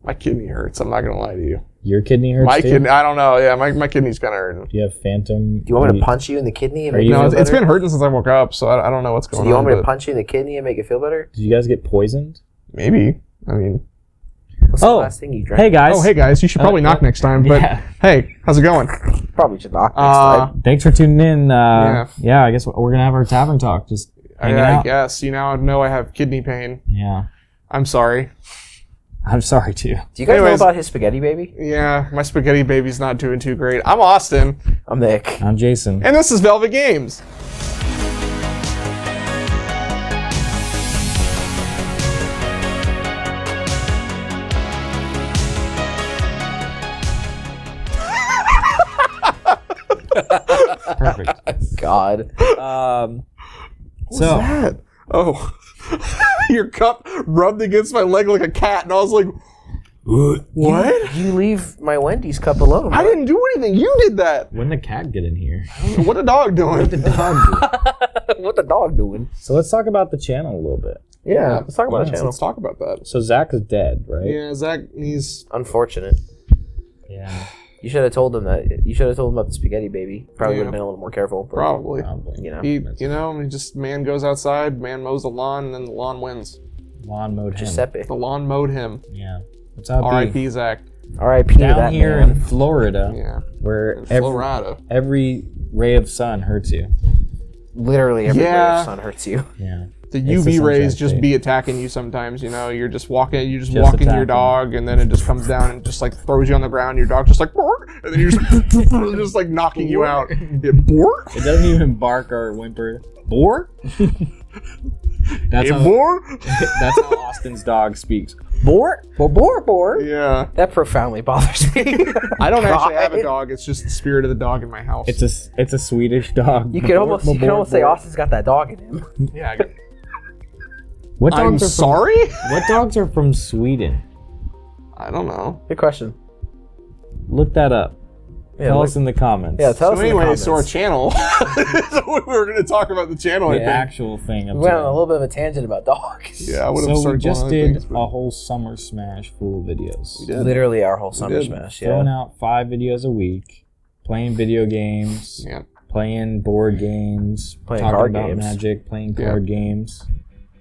My kidney hurts. I'm not gonna lie to you. Your kidney hurts My too? kidney. I don't know. Yeah, my kidney's kind of hurting. Do you have phantom? Do you want me to punch you in the kidney? And No, it's been hurting since I woke up, so I don't know what's going on. Do you want me to punch you in the kidney and make it feel better? Did you guys get poisoned? Maybe. I mean. What's the last thing you drank? Hey guys. Oh, hey guys. You should probably knock next time. But hey, how's it going? Probably should knock next time. Thanks for tuning in. Yeah, I guess we're gonna have our tavern talk. Just hanging I out. guess. You now know I have kidney pain. Yeah. I'm sorry. I'm sorry too. Do you guys know about his spaghetti baby? Yeah, my spaghetti baby's not doing too great. I'm Austin. I'm Nick. I'm Jason. And this is Velvet Games. Perfect. God. What's that? Oh. Your cup rubbed against my leg like a cat, and I was like, what? You leave my Wendy's cup alone. I didn't do anything. You did that. When did the cat get in here? What the dog doing? What did the dog do? What the dog doing? So let's talk about the channel a little bit. Yeah, let's talk about the channel. Let's talk about that. So Zach is dead, right? Yeah, Zach, he's... Unfortunate. Yeah. You should have told him that. You should have told him about the spaghetti baby. Probably would have been a little more careful. But, Probably. You know. He just, man goes outside, man mows the lawn, and then the lawn wins. Lawn mowed him. Giuseppe. The lawn mowed him. Yeah. What's up, R.I.P. Zach. R.I.P. to down that here man. in Florida, Yeah. where Florida. every ray of sun hurts you. Literally every ray Yeah. of sun hurts you. Yeah. The It's UV the rays sunshine just state. be attacking you sometimes, you know. You're just walking, Just walking your attacking. dog, and then it just comes down and just like throws you on the ground. Your dog's just like, "Bork," and then you're just like knocking you out. Yeah, "Bork?" It doesn't even bark or whimper. Boar? That's Hey, how "Bork?" that's how Austin's dog speaks. Boar? Boar. Yeah. That profoundly bothers me. I don't actually have a God. dog. It's just the spirit of the dog in my house. It's a Swedish dog. You can almost say Austin's got that dog in him. Yeah. What I'm dogs are sorry? What dogs are from Sweden? I don't know. Good question. Look that up. Yeah, Tell look- us in the comments. Yeah, tell us So in the anyway, comments. so our channel. So we were going to talk about the channel, I the think. actual thing. We went on a little bit of a tangent about dogs. Yeah, I would have So we started just going on other did things, but- a whole summer smash full of videos. We did. Literally our whole summer did. smash. Throwing Yeah. out 5 videos a week, playing video games, Yeah. playing board games, Playing talking card about games. Magic, playing Yeah. card games.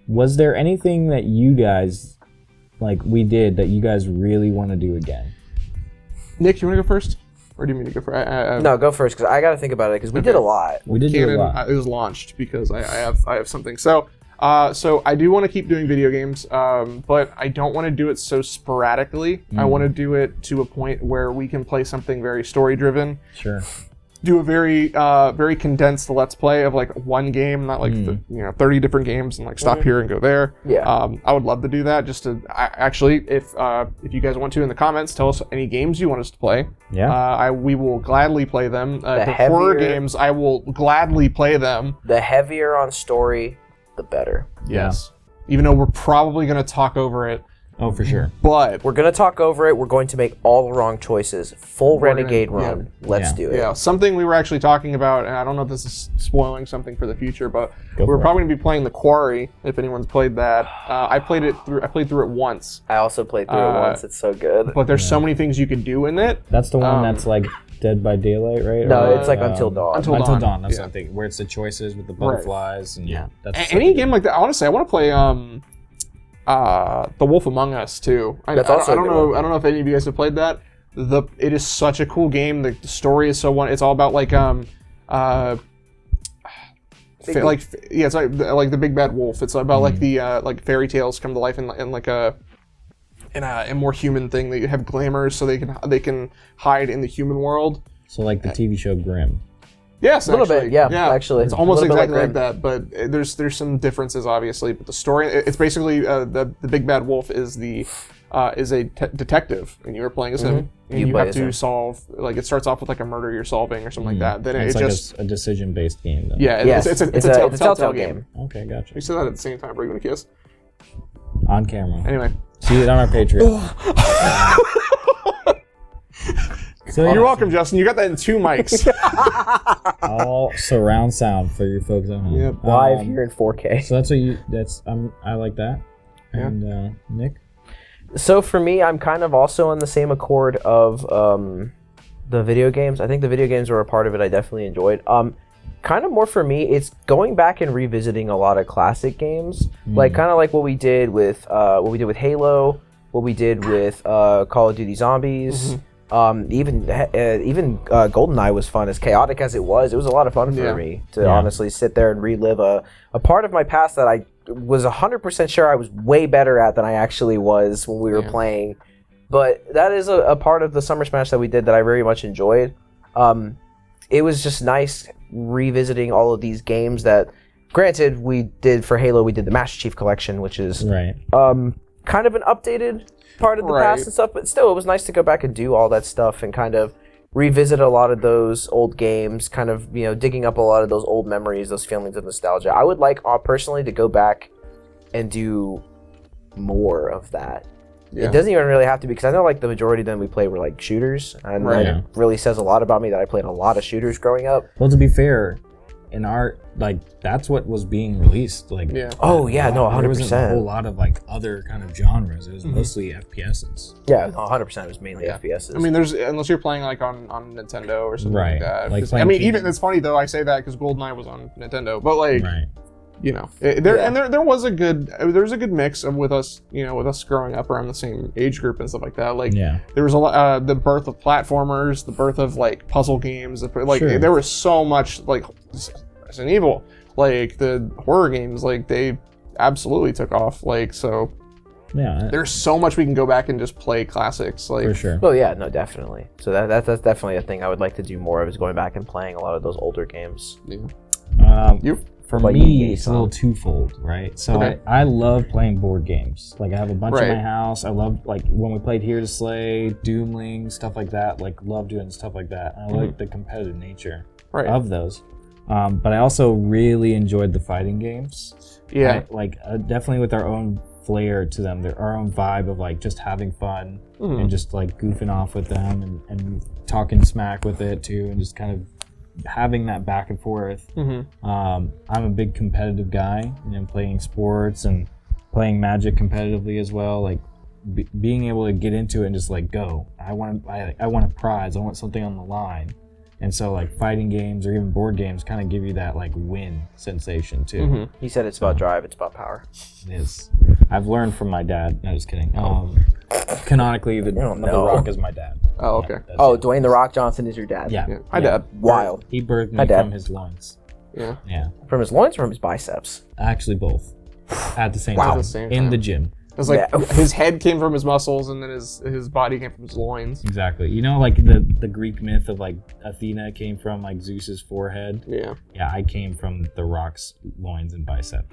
Was there anything that you guys, like we did, that you guys really want to do again? Nick, you want to go first? Or do you mean to go first? No, go first because I got to think about it because we did a lot. We did do Canon, a lot. it was launched because I have something. So I do want to keep doing video games, but I don't want to do it so sporadically. I want to do it to a point where we can play something very story driven. Sure. Do a very condensed let's play of like one game, not like 30 different games and like stop here and go there. Yeah. I would love to do that. Just to actually, if you guys want to in the comments, tell us any games you want us to play. Yeah. We will gladly play them. The heavier- horror games, I will gladly play them. The heavier on story, the better. Yes. Even though we're probably going to talk over it, Oh, for sure. but We're going to talk over it. We're going to make all the wrong choices. Full We're gonna- Renegade yeah. run. Let's Yeah. do it. yeah, something we were actually talking about, and I don't know if this is spoiling something for the future, but Go we're for it. probably going to be playing The Quarry, if anyone's played that. I played through it once, I also played through it once. It's so good. but there's so many things you could do in it. That's the one that's like Dead by Daylight, right? No, Or, it's like Until Dawn. Until Until Dawn. Dawn. That's Yeah. what I'm thinking. Where it's the choices with the butterflies and that's Any game like that, honestly, I want to play The Wolf Among Us too. That's also I don't a good know. one. I don't know if any of you guys have played that. It is such a cool game. The story is so one. It's all about like it's like the big bad wolf. It's about like the like fairy tales come to life in like a more human thing. They have glamours so they can hide in the human world. So like the TV show Grimm. Yes, A little actually. bit, yeah, actually. It's almost A little bit exactly like like that, but there's some differences obviously. But the story, it's basically the big bad wolf is a detective, and you're playing as him, and You you play have as to him. solve like it starts off with like a murder you're solving or something like that. Then It's it like just a decision-based game. Then. yeah, Yes, it's a telltale game. Okay, gotcha. We said that at the same time. We're gonna kiss. On camera. Anyway, See it on our Patreon. So you're welcome, Justin. You got that in 2 mics. all surround sound for your folks at home. Yep. Live here in 4K. So that's what you. That's I like that. And Nick. So for me, I'm kind of also on the same accord of the video games. I think the video games were a part of it I definitely enjoyed. Kind of more for me, it's going back and revisiting a lot of classic games, like kind of like what we did with Halo, what we did with Call of Duty Zombies. Even GoldenEye was fun. As chaotic as it was a lot of fun for me to honestly sit there and relive a part of my past that I was 100% sure I was way better at than I actually was when we were playing. But that is a part of the Summer Smash that we did that I very much enjoyed. It was just nice revisiting all of these games that, granted, we did for Halo, we did the Master Chief Collection, which is kind of an updated part of the past and stuff, but still, it was nice to go back and do all that stuff and kind of revisit a lot of those old games, kind of, digging up a lot of those old memories, those feelings of nostalgia. I would like, personally, to go back and do more of that. It doesn't even really have to be, because I know like the majority of them we played were like shooters, and that really says a lot about me that I played a lot of shooters growing up. Well, to be fair, in our that's what was being released. Oh yeah, no, 100%. There wasn't a whole lot of like other kind of genres. It was mostly FPSs. Yeah, 100%. It was mainly FPSs. I mean, unless you're playing like on Nintendo or something like that. Like I mean, even it's funny though. I say that because GoldenEye was on Nintendo, but like. There was a good mix of with us growing up around the same age group and stuff like that. Like there was a lot, the birth of platformers, the birth of like puzzle games. There was so much like Resident Evil, like the horror games, like they absolutely took off. Like so, there's so much we can go back and just play classics. Like for sure. Oh yeah, no, definitely. So that's definitely a thing I would like to do more of, is going back and playing a lot of those older games. For me, it's a little twofold, right? So I love playing board games. Like I have a bunch in my house. I love like when we played Here to Slay, Doomling, stuff like that. Like love doing stuff like that. I like the competitive nature of those. But I also really enjoyed the fighting games. Yeah, definitely with our own flair to them, our own vibe of like just having fun and just like goofing off with them and talking smack with it too, and just kind of having that back and forth. I'm a big competitive guy, playing sports and playing Magic competitively as well. Like being able to get into it and just like go. I want a prize. I want something on the line. And so like fighting games or even board games kind of give you that like win sensation too. He said it's about drive, it's about power. It is. I've learned from my dad. No, just kidding. Canonically, the Rock is my dad. Oh, okay. Dwayne "The Rock" Johnson is your dad. Yeah. My dad. Wild. He birthed me from his loins. Yeah. From his loins or from his biceps? Actually, both. At the same time. In the gym. It was like his head came from his muscles, and then his body came from his loins. Exactly. Like the Greek myth of like Athena came from like Zeus's forehead. Yeah. Yeah, I came from the Rock's loins and bicep.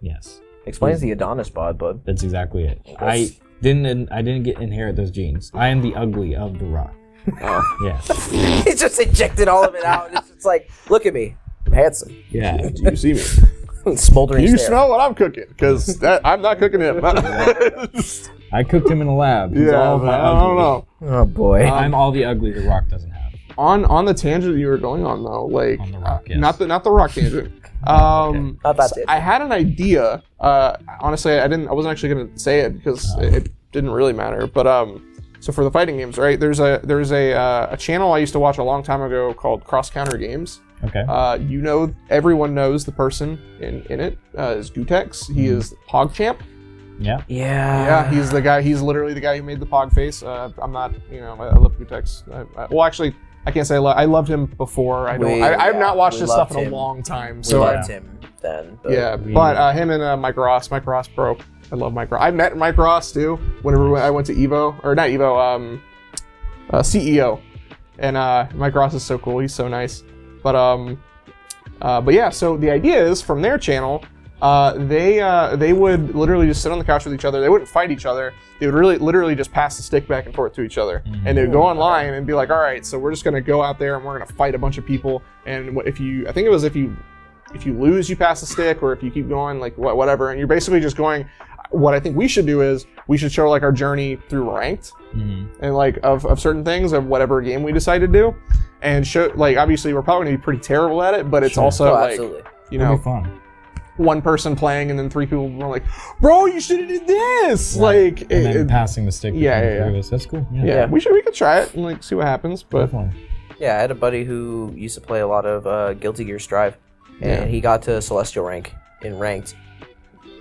Yes. Explains the Adonis bod, bud. That's exactly it. I didn't inherit those genes. I am the ugly of the Rock. Oh. Yeah. He just injected all of it out. It's just like, look at me. I'm handsome. Yeah. Do you see me? Smoldering You stare. smell what I'm cooking, because I'm not cooking him. I cooked him in a lab. He's I all don't know. Oh boy. I'm all the ugly the Rock doesn't have. On the tangent you were going on though, like on the Rock, yes. not the Rock tangent. Not that I had an idea. Honestly, I wasn't actually gonna say it because it didn't really matter. But so for the fighting games, right? There's a channel I used to watch a long time ago called Cross Counter Games. Okay. Everyone knows the person in it is Gutex. He is PogChamp. Yeah. Yeah. He's the guy. He's literally the guy who made the Pog face. I'm not. I love Gutex. Well, actually, I can't say I loved him before. I've not watched his stuff in a long time. So we loved him then. But him and Mike Ross, bro. I love Mike Ross. I met Mike Ross too. Whenever I went to Evo, or not Evo, CEO, and Mike Ross is so cool. He's so nice. But yeah. So the idea is from their channel. They would literally just sit on the couch with each other. They wouldn't fight each other. They would literally just pass the stick back and forth to each other. And they would go online and be like, all right, so we're just going to go out there and we're going to fight a bunch of people. And if you lose, you pass the stick, or if you keep going, like whatever. And you're basically just going, what I think we should do is we should show like our journey through ranked and like of certain things of whatever game we decide to do, and show like, obviously we're probably going to be pretty terrible at it, but it's also like, absolutely. It'll be fun. one person playing and then 3 people were like, bro, you should have did this. Right. Like, and then passing the stick. Yeah. That's cool. Yeah. We could try it and like see what happens. But definitely. Yeah, I had a buddy who used to play a lot of Guilty Gear Strive, and he got to Celestial rank in ranked.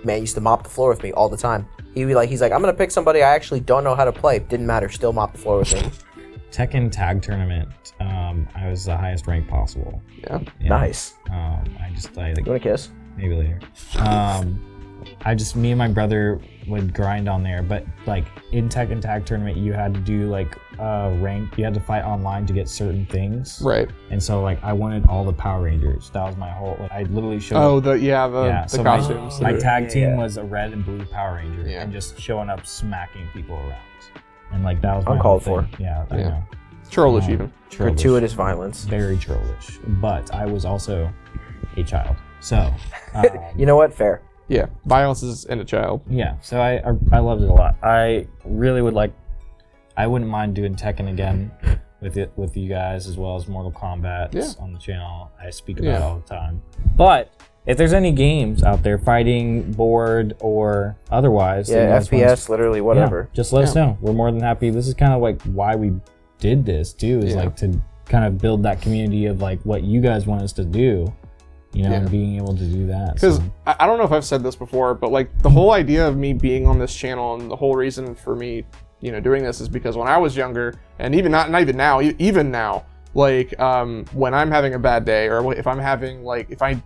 Man, he used to mop the floor with me all the time. He's like, I'm gonna pick somebody I actually don't know how to play. Didn't matter, still mop the floor with me. Tekken tag tournament. I was the highest rank possible. Yeah. Nice. I just like. You want a kiss? Maybe later. Me and my brother would grind on there, but like in Tekken tag tournament, you had to do like rank. You had to fight online to get certain things. Right. And so like I wanted all the Power Rangers. That was my whole. Like, I literally showed. Oh, the so costumes. My tag team was a red and blue Power Ranger, and just showing up smacking people around. And like that was my uncalled whole for. thing. Yeah, I know. Trollish even. Gratuitous violence. Very trollish. But I was also a child. So you know what? Fair. Yeah, violence is in a child. Yeah, so I loved it a lot. I really I wouldn't mind doing Tekken again with you guys, as well as Mortal Kombat on the channel. I speak about it all the time. But if there's any games out there, fighting, board, or otherwise, FPS, literally whatever, just let us know. We're more than happy. This is kind of like why we did this too, is like to kind of build that community of like what you guys want us to do. And being able to do that. Because I don't know if I've said this before, but like the whole idea of me being on this channel and the whole reason for me, doing this is because when I was younger, and even not even now, even now, like when I'm having a bad day, or if I'm having if I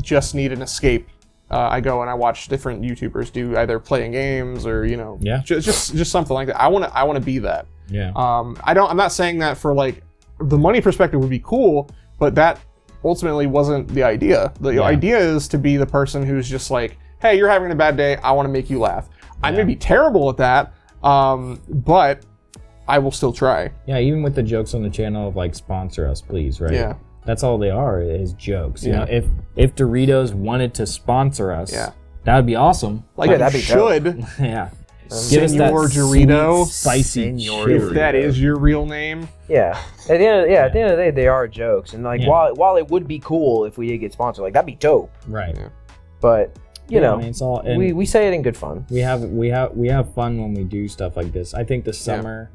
just need an escape, I go and I watch different YouTubers do either playing games or just something like that. I want to be that. Yeah. I'm not saying that for like the money perspective would be cool, but that ultimately wasn't the idea. The idea is to be the person who's just like, hey, you're having a bad day, I want to make you laugh. I may be terrible at that, but I will still try. Yeah, even with the jokes on the channel of like, sponsor us, please, right? Yeah. That's all they are, is jokes. You know, if Doritos wanted to sponsor us, that would be awesome. Like, that'd be should. Yeah. Give us that Dorito, spicy if that is your real name. Yeah. At the end of the day, they are jokes, and like while it would be cool if we did get sponsored, like that'd be dope. Right. Yeah. But you know, it's all, we say it in good fun. We have fun when we do stuff like this. I think the summer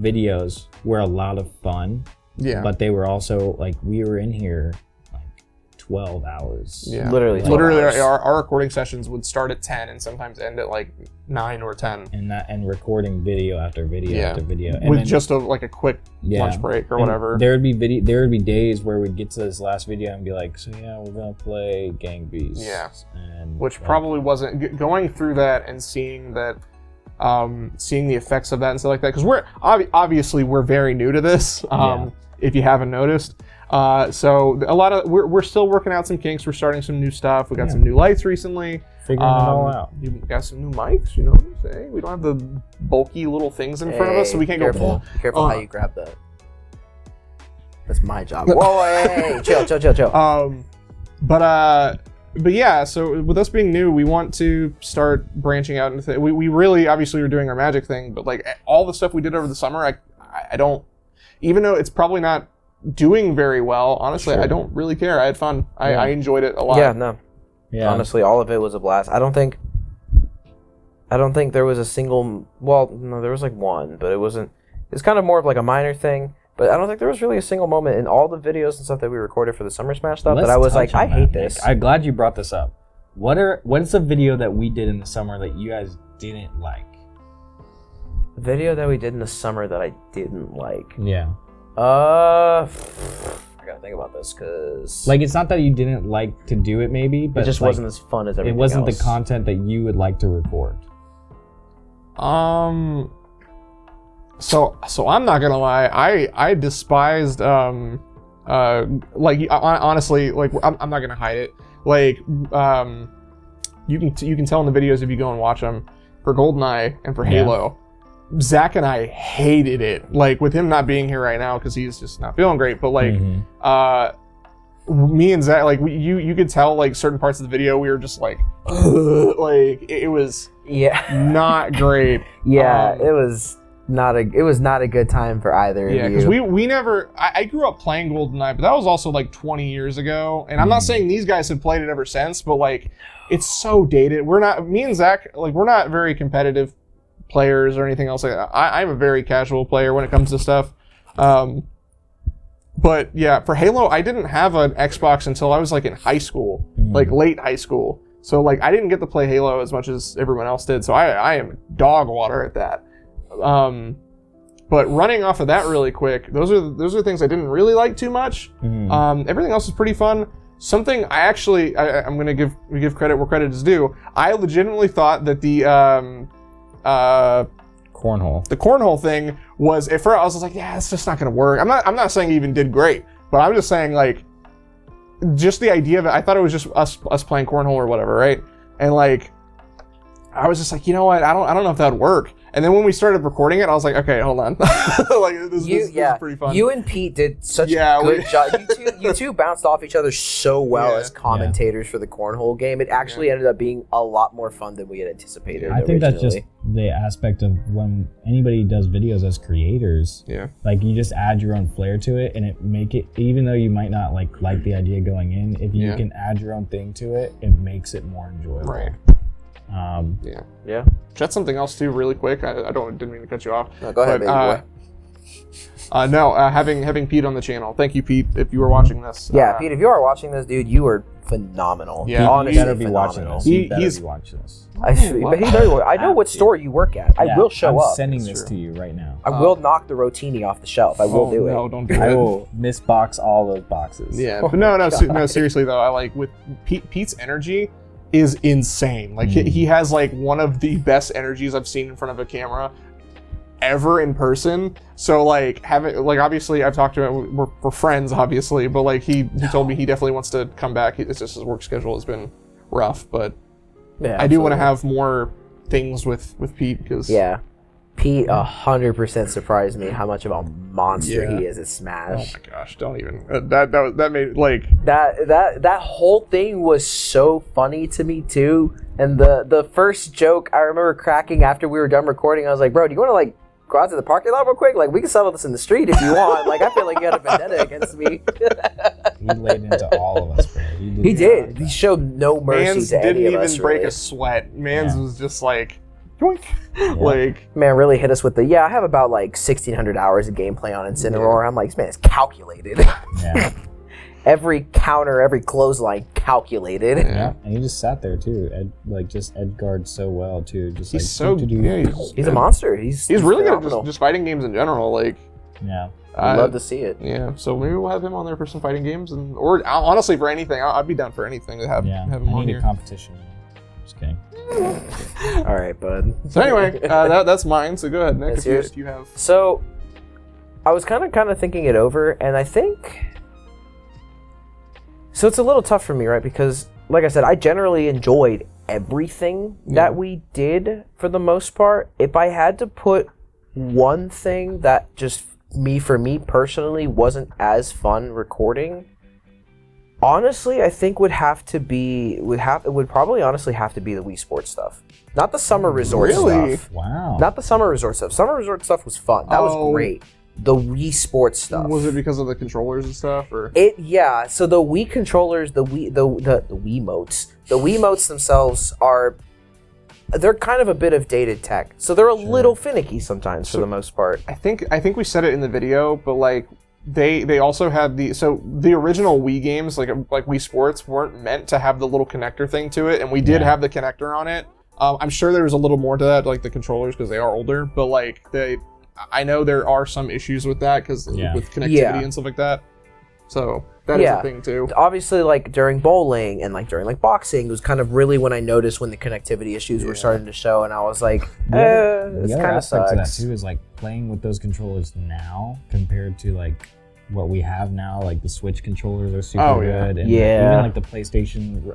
videos were a lot of fun. Yeah. But they were also like, we were in here 12 hours. Yeah. Literally hours. Our recording sessions would start at 10 and sometimes end at like 9 or 10. And recording video after video after video. And with then, just a quick lunch break or whatever. There would be days where we'd get to this last video and be like, so we're gonna play Gang Beasts. Yeah. And which probably wasn't going through that and seeing that seeing the effects of that and stuff like that, because we're obviously very new to this, if you haven't noticed. So a lot of we're still working out some kinks. We're starting some new stuff. We got some new lights recently. Figuring it all out. You got some new mics. You know what I'm saying? We don't have the bulky little things in front of us, so we can't go. Be careful how you grab that. That's my job. Whoa, hey, chill. But yeah. So with us being new, we want to start branching out into we really obviously are doing our magic thing, but like all the stuff we did over the summer, I don't, even though it's probably not doing very well, honestly, I don't really care. I had fun. I enjoyed it a lot. Yeah. Honestly, all of it was a blast. I don't think there was a single, no, there was like one, but it's kind of more of like a minor thing, but I don't think there was really a single moment in all the videos and stuff that we recorded for the SummerSmash stuff that I was like, I hate this. I'm glad you brought this up. What's a video that we did in the summer that you guys didn't like? A video that we did in the summer that I didn't like. Yeah. I gotta think about this, because like, it's not that you didn't like to do it, maybe, but it just wasn't as fun as everything else. It wasn't else. the content that you would like to record. So I'm not gonna lie. I despised honestly, like I'm not gonna hide it. Like you can tell in the videos if you go and watch them for GoldenEye and for Halo. Zach and I hated it, like with him not being here right now because he's just not feeling great, but like me and Zach, like you could tell like certain parts of the video we were just like like it was not great. It was it was not a good time for either Yeah, of you. because we never. I grew up playing GoldenEye, but that was also like 20 years ago. And I'm not saying these guys have played it ever since, but like, it's so dated. Me and Zach, like, we're not very competitive players or anything else like that. I'm a very casual player when it comes to stuff. But yeah, for Halo, I didn't have an Xbox until I was like in high school, like late high school. So like, I didn't get to play Halo as much as everyone else did. So I am dog water at that. But running off of that really quick, those are things I didn't really like too much. Everything else is pretty fun. Something I'm gonna give credit where credit is due. I legitimately thought that the cornhole thing was, at first I was like, yeah, it's just not gonna work. I'm not saying it even did great, but I'm just saying, like, just the idea of it, I thought it was just us playing cornhole or whatever, right? And like, I was just like, you know what, I don't know if that would work. And then when we started recording it, I was like, okay, hold on. Like, this is pretty fun. You and Pete did such a good job. You two bounced off each other so well as commentators for the cornhole game. It actually ended up being a lot more fun than we had anticipated. I think that's just the aspect of when anybody does videos as creators. Yeah. Like, you just add your own flair to it, and it make it, even though you might not like the idea going in, if you can add your own thing to it, it makes it more enjoyable. Right. Yeah. That's something else too, really quick. I didn't mean to cut you off. No, go ahead, baby boy. Having Pete on the channel. Thank you, Pete, if you were watching this. Yeah, Pete, if you are watching this, dude, you are phenomenal. Yeah, honestly, he better be watching this. He better be watching this. I know what store you work at. I will show up. I'm sending this to you right now. I will knock the rotini off the shelf. I will do it. No, don't do it. I will misbox all those boxes. Yeah, but no, seriously though, I like with Pete's energy is insane. Like he has like one of the best energies I've seen in front of a camera ever in person. So like obviously I've talked to him, we're friends obviously, but like he told me he definitely wants to come back. It's just his work schedule has been rough, but I do want to have more things with Pete because Pete 100% surprised me how much of a monster he is at Smash. Oh my gosh, don't even that made like that whole thing was so funny to me too. And the first joke I remember cracking after we were done recording, I was like, bro, do you want to like go out to the parking lot real quick? Like, we can settle this in the street if you want. Like, I feel like you had a vendetta against me. He laid into all of us, bro. He did. He showed no mercy to any of us. Mans didn't even break a sweat. Mans was just like, yoink. Like, man really hit us with the, I have about like 1,600 hours of gameplay on Incineroar. I'm like, this man is calculated. Yeah. Every counter, every clothesline calculated. Yeah, and he just sat there too, just edge guard so well too. Just he's like so he's a monster. He's really good at just fighting games in general. Like, I'd love to see it. Yeah, so maybe we'll have him on there for some fighting games, or honestly for anything. I'd be down for anything to have him on here. I need a competition. Just kidding. All right, bud. So anyway, that's mine. So go ahead, Nick, if you have. So, I was kind of thinking it over, and I think. So it's a little tough for me, right? Because, like I said, I generally enjoyed everything that we did for the most part. If I had to put one thing that just for me personally wasn't as fun recording, honestly, I think it would probably honestly have to be the Wii Sports stuff. Not the Summer Resort stuff. Wow. Not the Summer Resort stuff. Summer Resort stuff was fun. That was great. The Wii Sports stuff. Was it because of the controllers and stuff, or? So the Wii controllers, the Wiimotes, the Wiimotes themselves they're kind of a bit of dated tech, so they're a little finicky sometimes for the most part. I think we said it in the video, but like they also had the original Wii games like Wii Sports weren't meant to have the little connector thing to it, and we did have the connector on it. I'm sure there was a little more to that, like the controllers, because they are older, but like I know there are some issues with that because with connectivity and stuff like that. So that is a thing too. Obviously, like during bowling and like during like boxing, it was kind of really when I noticed when the connectivity issues were starting to show, and I was like, this kind of sucks. To that too is like playing with those controllers now compared to like what we have now. Like the Switch controllers are super good, and even like the PlayStation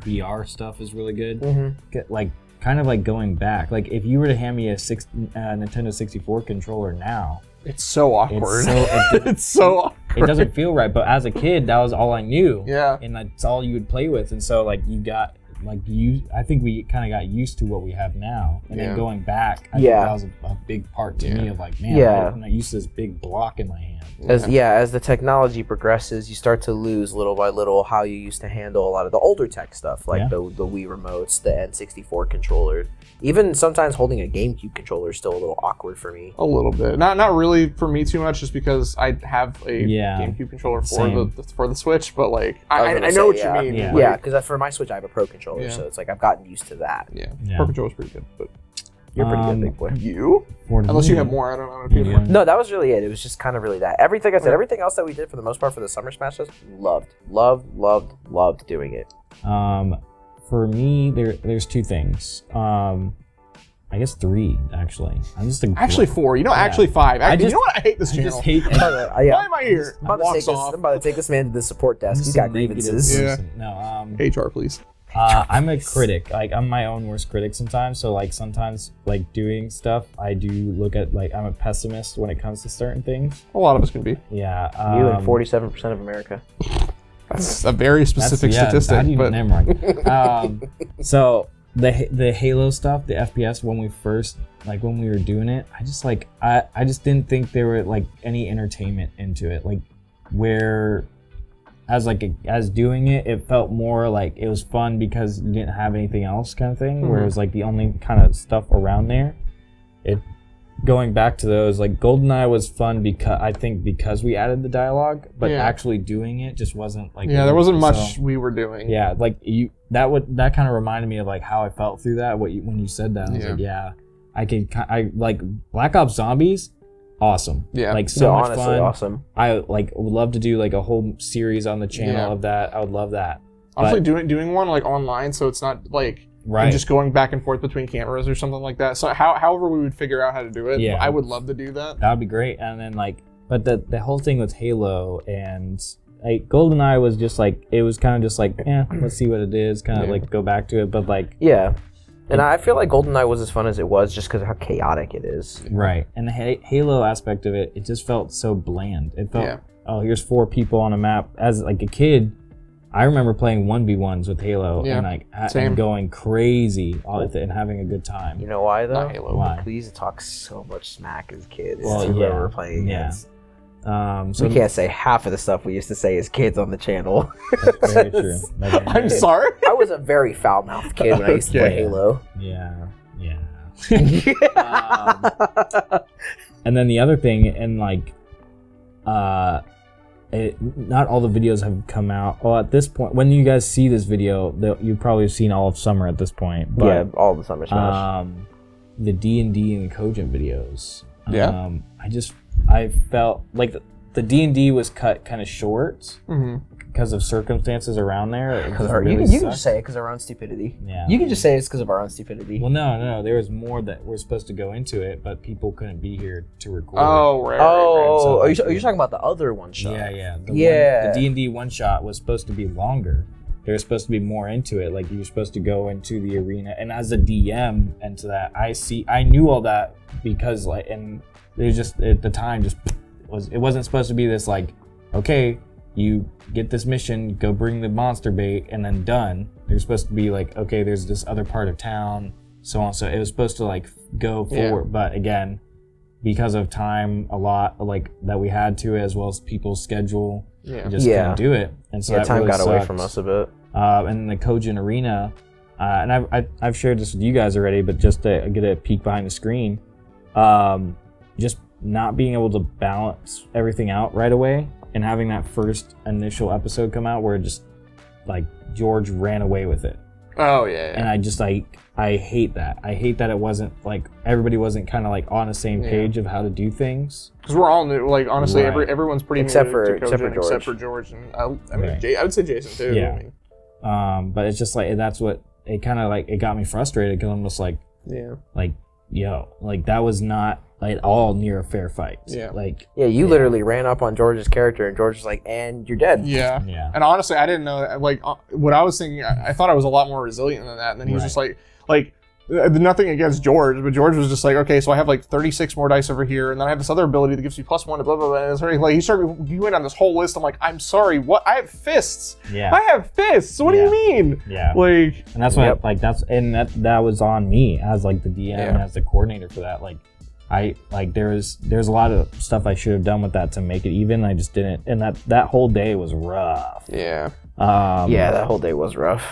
VR stuff is really good. Like kind of like going back. Like if you were to hand me a Nintendo 64 controller now, it's so awkward. It's so awkward. It doesn't feel right. But as a kid, that was all I knew. Yeah. And that's all you would play with. And so like you got I think we kind of got used to what we have now, and then going back, I think that was a big part to me of like, man, I'm not used to this big block in my hand. As the technology progresses, you start to lose little by little how you used to handle a lot of the older tech stuff, like the Wii remotes, the N64 controller. Even sometimes holding a GameCube controller is still a little awkward for me. A little bit, not really for me too much, just because I have a GameCube controller for the Switch. But like, I know what you mean. Yeah, because for my Switch I have a Pro controller, so it's like I've gotten used to that. Yeah. Pro controller's pretty good, but you're pretty good, big boy. You? Unless you have more, I don't know. No, that was really it. It was just kind of really that. Everything I said, everything else that we did for the most part for the Summer Smashes, loved doing it. For me, there's two things. I guess three, actually. I'm just actually four. Actually five. You know what? I hate this channel. I just hate Why am I here? I'm about to take this man to the support desk. He's got grievances. No. HR, please. I'm a critic. Like, I'm my own worst critic sometimes. So like sometimes like doing stuff, I do look at like I'm a pessimist when it comes to certain things. A lot of us can be. Yeah. You and 47% of America. That's a very specific statistic. So the Halo stuff, the FPS, when we were doing it, I just didn't think there were like any entertainment into it. Like where as doing it, it felt more like it was fun because you didn't have anything else kind of thing. Where it was like the only kind of stuff around there. Going back to those, like GoldenEye was fun because we added the dialogue, but actually doing it just wasn't like there wasn't much we were doing. Yeah, like that kind of reminded me of like how I felt through that. When you said that, I was like, I like Black Ops Zombies, awesome. Yeah, like so much honestly, fun. Awesome. I like would love to do like a whole series on the channel of that. I would love that. Honestly, doing one like online, so it's not like. Right. And just going back and forth between cameras or something like that. So however we would figure out how to do it, I would love to do that. That would be great. And then but the whole thing with Halo and like GoldenEye was just like, it was kind of just like, let's see what it is, kind of like go back to it. But like, and I feel like GoldenEye was as fun as it was just because of how chaotic it is. Right. And the Halo aspect of it, it just felt so bland. It felt, here's 4 people on a map. As like a kid, I remember playing 1v1s with Halo and like and going crazy and having a good time. You know why though? Not Halo. Why? We used to talk so much smack as kids. Well, we were playing against. So we can't say half of the stuff we used to say as kids on the channel. That's very true. I'm sorry. I was a very foul-mouthed kid when I used to play Halo. Yeah. And then the other thing, and like, not all the videos have come out. Well, at this point, when you guys see this video, you've probably seen all of summer at this point. But, all the Summer Smash. The D&D and Cogent videos. I felt like the D&D was cut kind of short because of circumstances around there. You can just say it because of our own stupidity. Yeah. You can just say it's because of our own stupidity. Well, no. There was more that were supposed to go into it, but people couldn't be here to record. Oh, right. So, are you talking about the other one shot? Yeah. The D&D one shot was supposed to be longer. There was supposed to be more into it. Like, you're supposed to go into the arena. And as a DM into that, I knew all that because, like, and it was just, at the time, it wasn't supposed to be this, like, okay, you get this mission, go bring the monster bait, and then done. There's supposed to be like, okay, there's this other part of town, so on. So it was supposed to like go forward, but again, because of time, a lot like that we had to, as well as people's schedule, we just couldn't do it. And so that time really got sucked. Away from us a bit. And the Cogent Arena, and I've shared this with you guys already, but just to get a peek behind the screen, just not being able to balance everything out right away. And having that first initial episode come out where just like George ran away with it. Oh yeah. And I just like I hate that. I hate that it wasn't like everybody wasn't kind of like on the same page of how to do things. Because we're all new. Like honestly, everyone's pretty except new for Cogent, George. Except for George, and I mean, I would say Jason too. Yeah. I mean. But it's just like that's what it kind of like it got me frustrated because I'm just like like like that was not at all near a fair fight. You literally ran up on George's character and George was like, and you're dead. Yeah. And honestly, I didn't know that. Like what I was thinking, I thought I was a lot more resilient than that. And then he was just like nothing against George, but George was just like, okay, so I have like 36 more dice over here, and then I have this other ability that gives you +1 to blah blah blah. And it's like he went on this whole list. I'm like, I'm sorry, what? I have fists. Yeah. I have fists. What do you mean? Yeah. Like, and that's what that was on me as like the DM and as the coordinator for that. Like, there's a lot of stuff I should have done with that to make it even. I just didn't, and that whole day was rough. Yeah. That whole day was rough.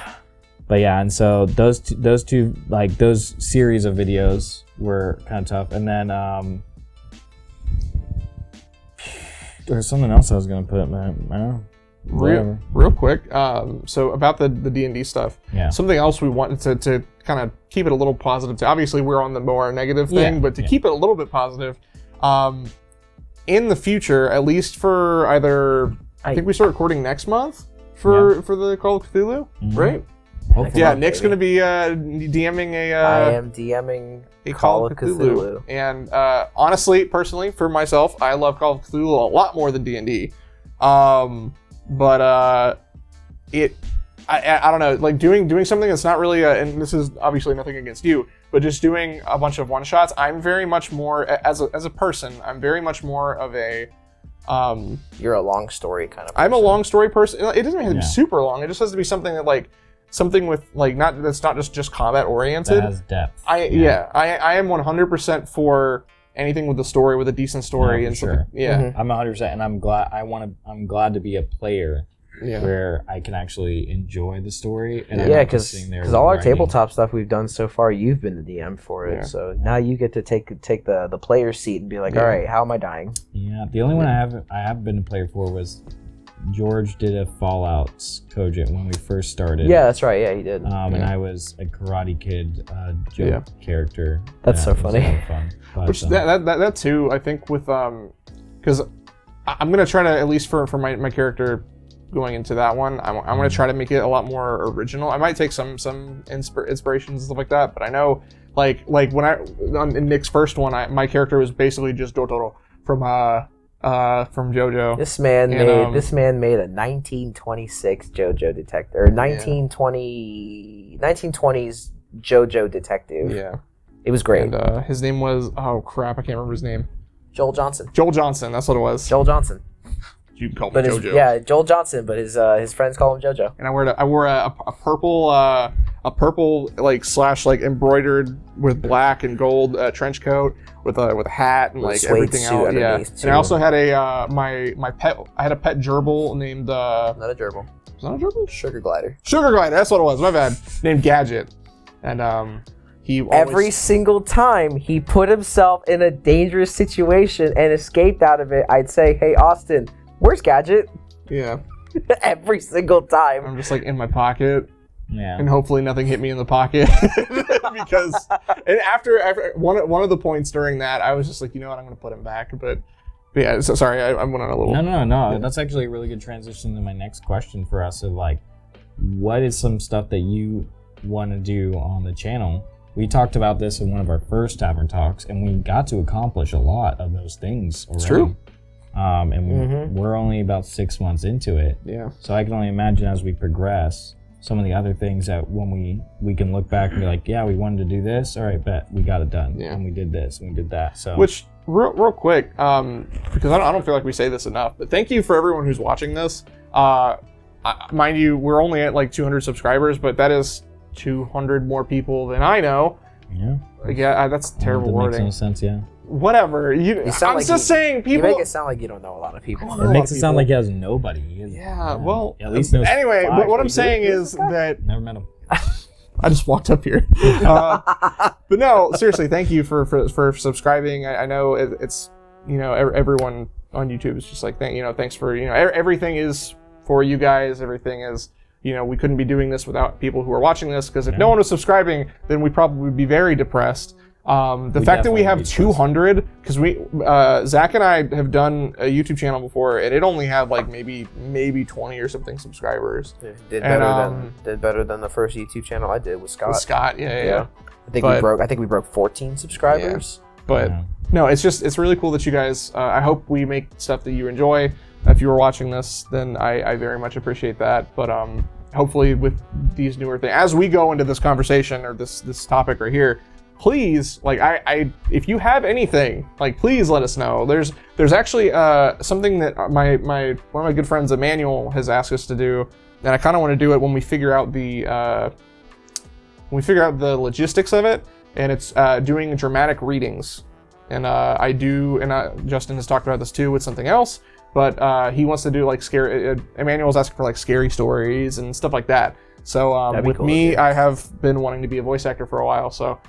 But yeah, and so those two like those series of videos were kind of tough, and then there's something else I was gonna put, man. I don't know. Real quick. So about the D&D stuff. Yeah. Something else we wanted to kind of keep it a little positive. Obviously, we're on the more negative thing, but to keep it a little bit positive, in the future, at least for either, I think we start recording next month for the Call of Cthulhu, right? Hopefully. Yeah, Nick's going to be DMing I am DMing a Call of Cthulhu. And honestly, personally, for myself, I love Call of Cthulhu a lot more than D&D. But I don't know, like doing something that's not really and this is obviously nothing against you, but just doing a bunch of one-shots, I'm very much more, as a person, I'm very much more of a... You're a long story kind of person. I'm a long story person. It doesn't have to be super long. It just has to be something that like, something with like that's not just combat oriented. That has depth. I am 100% for anything with a story, with a decent story, and sure. Yeah, I'm 100%, and I'm glad to be a player where I can actually enjoy the story. And because all our tabletop stuff we've done so far, you've been the DM for it. So now you get to take the player seat and be like, all right, how am I dying? Yeah, the only one I have been a player for was George did a Fallout Cogent when we first started. Yeah, that's right. Yeah, he did. And I was a Karate Kid joke character. That's so funny. A lot of fun. But, which that too, I think with because I'm gonna try to, at least for my character going into that one, I'm gonna try to make it a lot more original. I might take some inspirations and stuff like that, but I know like when in Nick's first one, my character was basically just Jotaro from JoJo. This man made a 1926 JoJo detective, or 1920s JoJo detective. Yeah, it was great. And his name was, oh crap, I can't remember his name. Joel Johnson. Joel Johnson, that's what it was. Joel Johnson. You can call him JoJo. Joel Johnson, but his friends call him JoJo. And I wore a purple like slash like embroidered with black and gold trench coat with a hat and like everything else. Yeah. And I also had my pet. I had a pet gerbil named not a gerbil. Was that a gerbil? Sugar glider. Sugar glider. That's what it was. My bad. Named Gadget. And he always... Every single time he put himself in a dangerous situation and escaped out of it, I'd say, "Hey Austin, where's Gadget?" Yeah. Every single time. I'm just like in my pocket. Yeah. And hopefully nothing hit me in the pocket. Because and after one of the points during that, I was just like, you know what, I'm going to put him back. But yeah, so sorry, I went on a little... No. Yeah. That's actually a really good transition to my next question for us of like, what is some stuff that you want to do on the channel? We talked about this in one of our first Tavern Talks, and we got to accomplish a lot of those things already. It's true. And we're only about 6 months into it. Yeah. So I can only imagine as we progress, some of the other things that when we can look back and be like, yeah, we wanted to do this. All right, bet we got it done. Yeah. And we did this and we did that. So which real quick, because I don't feel like we say this enough, but thank you for everyone who's watching this. Mind you, we're only at like 200 subscribers, but that is 200 more people than I know. Yeah. Yeah, that's terrible wording. Makes no sense. Yeah. Whatever. I'm just saying, people. You make it sound like you don't know a lot of people. It makes it sound like he has nobody. Yeah. Well. At least knows anyway, what I'm saying is that never met him. I just walked up here. But no, seriously, thank you for subscribing. I know it's everyone on YouTube is just like thanks for everything is for you guys. Everything is. We couldn't be doing this without people who are watching this, because if no one was subscribing, then we probably would be very depressed. The fact that we have 200, because Zach and I have done a YouTube channel before, and it only had like maybe 20 or something subscribers. Did better than the first YouTube channel I did with Scott. Yeah. I think we broke 14 subscribers. Yeah. But no, it's really cool that you guys. I hope we make stuff that you enjoy. If you were watching this, then I very much appreciate that. But hopefully with these newer things, as we go into this conversation or this topic right here, please, like, I if you have anything, like, please let us know. There's actually something that my one of my good friends Emmanuel has asked us to do, and I kind of want to do it when we figure out the logistics of it, and it's doing dramatic readings. And Justin has talked about this too with something else, but he wants to do like scary. Emmanuel's asking for like scary stories and stuff like that. So with cool, me, I have been wanting to be a voice actor for a while, so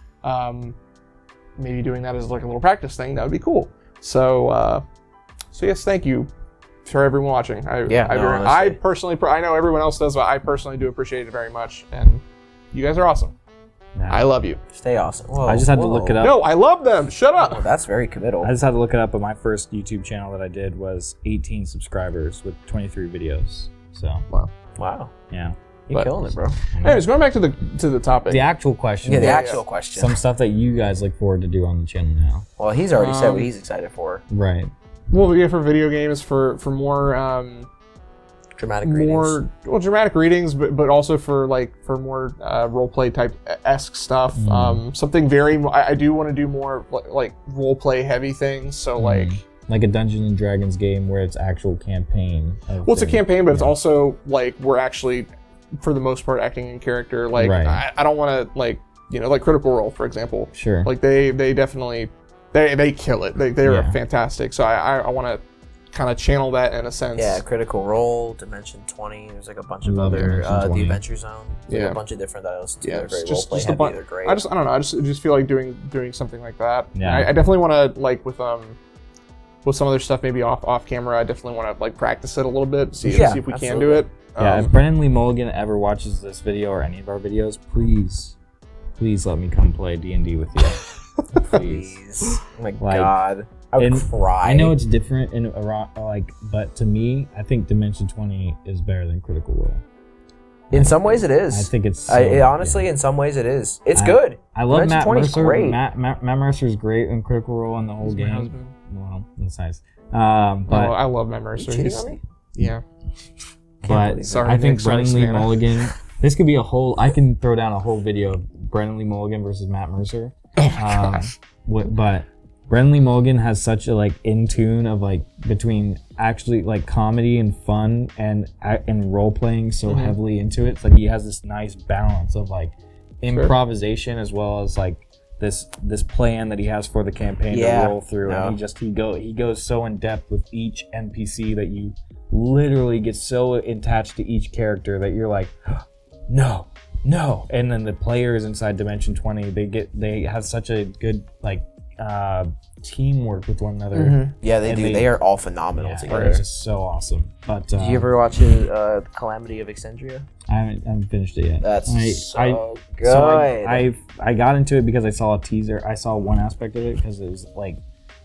maybe doing that as like a little practice thing, that would be cool. So yes, thank you for everyone watching. I personally, I know everyone else does, but I personally do appreciate it very much, and you guys are awesome. Yeah. I love you. Stay awesome. Whoa, I just had to look it up. No, I love them. Shut up. Oh, that's very committal. I just had to look it up, but my first YouTube channel that I did was 18 subscribers with 23 videos. So wow. Yeah. You're killing it, bro. Anyways, going back to the topic. The actual question. Yeah, the actual question. Some stuff that you guys look forward to do on the channel now. Well, he's already said what he's excited for. Right. Well, yeah, for video games, for more dramatic readings. Dramatic readings, but also for more role play type esque stuff. Something very. I do want to do more like role play heavy things. So like a Dungeons and Dragons game where it's actual campaign. It's a campaign, but it's also like we're actually, for the most part, acting in character. Like I don't want to like Critical Role, for example. Sure. Like they definitely they kill it. They're fantastic. So I want to kind of channel that in a sense. Yeah, Critical Role, Dimension 20. There's like a bunch of other The Adventure Zone. There's a bunch of different that I listen to. They're very role play heavy. They're great. I don't know. I just feel like doing something like that. Yeah. I definitely want to like with some other stuff maybe off camera. I definitely want to like practice it a little bit. See if we can do it. Yeah. If Brennan Lee Mulligan ever watches this video or any of our videos, please let me come play D&D with you. Please. Oh my God. I would cry. I know it's different but to me, I think Dimension 20 is better than Critical Role. In some ways, it is. I think it's. Honestly, in some ways, it is. It's good. I love Dimension Matt 20 Mercer. Great. Matt Mercer is great in Critical Role and the whole game. My husband. Well, that's nice. But I love Matt Mercer. You cheating on me? Yeah. But I think Brennan Lee Mulligan. This could be a whole. I can throw down a whole video of Brennan Lee Mulligan versus Matt Mercer. Oh my gosh. But Brennan Lee Mulligan has such a like in tune of like between actually like comedy and fun and role playing so heavily into it. It's like he has this nice balance of like improvisation as well as like this plan that he has for the campaign to roll through. And he goes so in depth with each NPC that you literally get so attached to each character that you're like, no. And then the players inside Dimension 20, they have such a good like teamwork with one another. Yeah, they do. They are all phenomenal together. It's just so awesome. But did you ever watch Calamity of Exandria? I haven't finished it yet. That's so good. So I got into it because I saw a teaser. I saw one aspect of it because it was like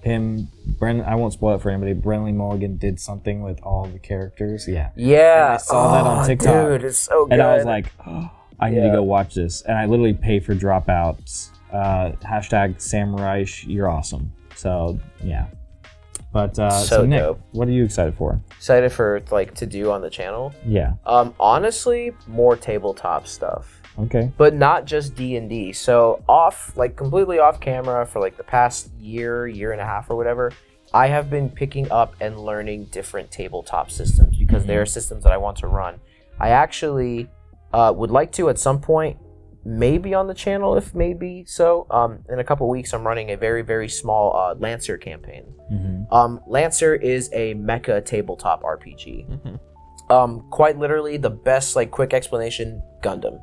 him, Brennan. I won't spoil it for anybody. Brennan Lee Mulligan did something with all the characters. Yeah. And I saw that on TikTok. Dude, it's so good. And I was like, I need to go watch this. And I literally pay for dropouts. # Samurai, you're awesome. So yeah. But so Nick, dope. What are you excited for? Excited for like to do on the channel? Yeah. Honestly, more tabletop stuff. Okay. But not just D&D. So completely off camera for like the past year and a half or whatever, I have been picking up and learning different tabletop systems because they are systems that I want to run. I actually would like to at some point, maybe on the channel, if maybe so. In a couple weeks, I'm running a very, very small Lancer campaign. Lancer is a mecha tabletop RPG. Quite literally, the best like quick explanation: Gundam.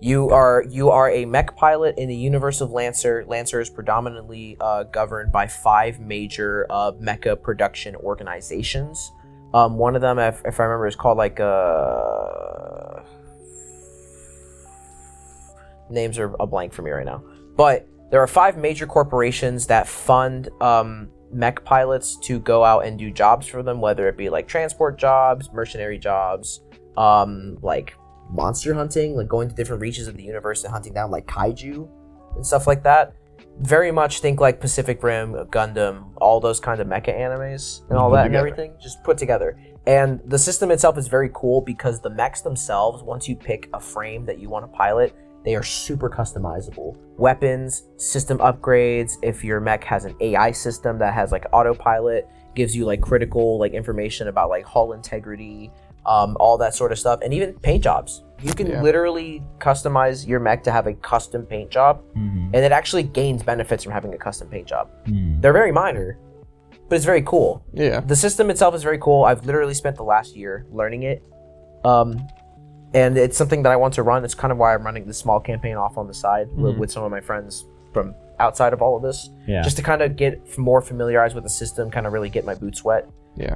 You are a mech pilot in the universe of Lancer. Lancer is predominantly governed by 5 major mecha production organizations. One of them, if I remember, is called like names are a blank for me right now. But there are 5 major corporations that fund mech pilots to go out and do jobs for them, whether it be like transport jobs, mercenary jobs, like monster hunting, like going to different reaches of the universe and hunting down like kaiju and stuff like that. very much think like Pacific Rim, Gundam, all those kind of mecha animes and all that and everything, just put together. And the system itself is very cool because the mechs themselves, once you pick a frame that you want to pilot, they are super customizable. Weapons, system upgrades, if your mech has an AI system that has like autopilot, gives you like critical like information about like hull integrity, all that sort of stuff, and even paint jobs. You can literally customize your mech to have a custom paint job, and it actually gains benefits from having a custom paint job. They're very minor, but it's very cool. Yeah. The system itself is very cool. I've literally spent the last year learning it, and it's something that I want to run. It's kind of why I'm running this small campaign off on the side with some of my friends from outside of all of this, just to kind of get more familiarized with the system, kind of really get my boots wet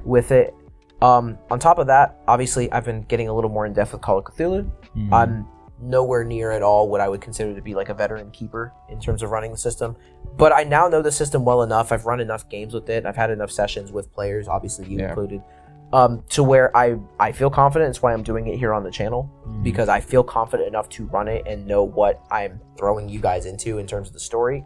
with it. On top of that, obviously, I've been getting a little more in depth with Call of Cthulhu. I'm nowhere near at all what I would consider to be like a veteran keeper in terms of running the system, but I now know the system well enough. I've run enough games with it. I've had enough sessions with players, obviously you included, to where I feel confident. It's why I'm doing it here on the channel, because I feel confident enough to run it and know what I'm throwing you guys into in terms of the story.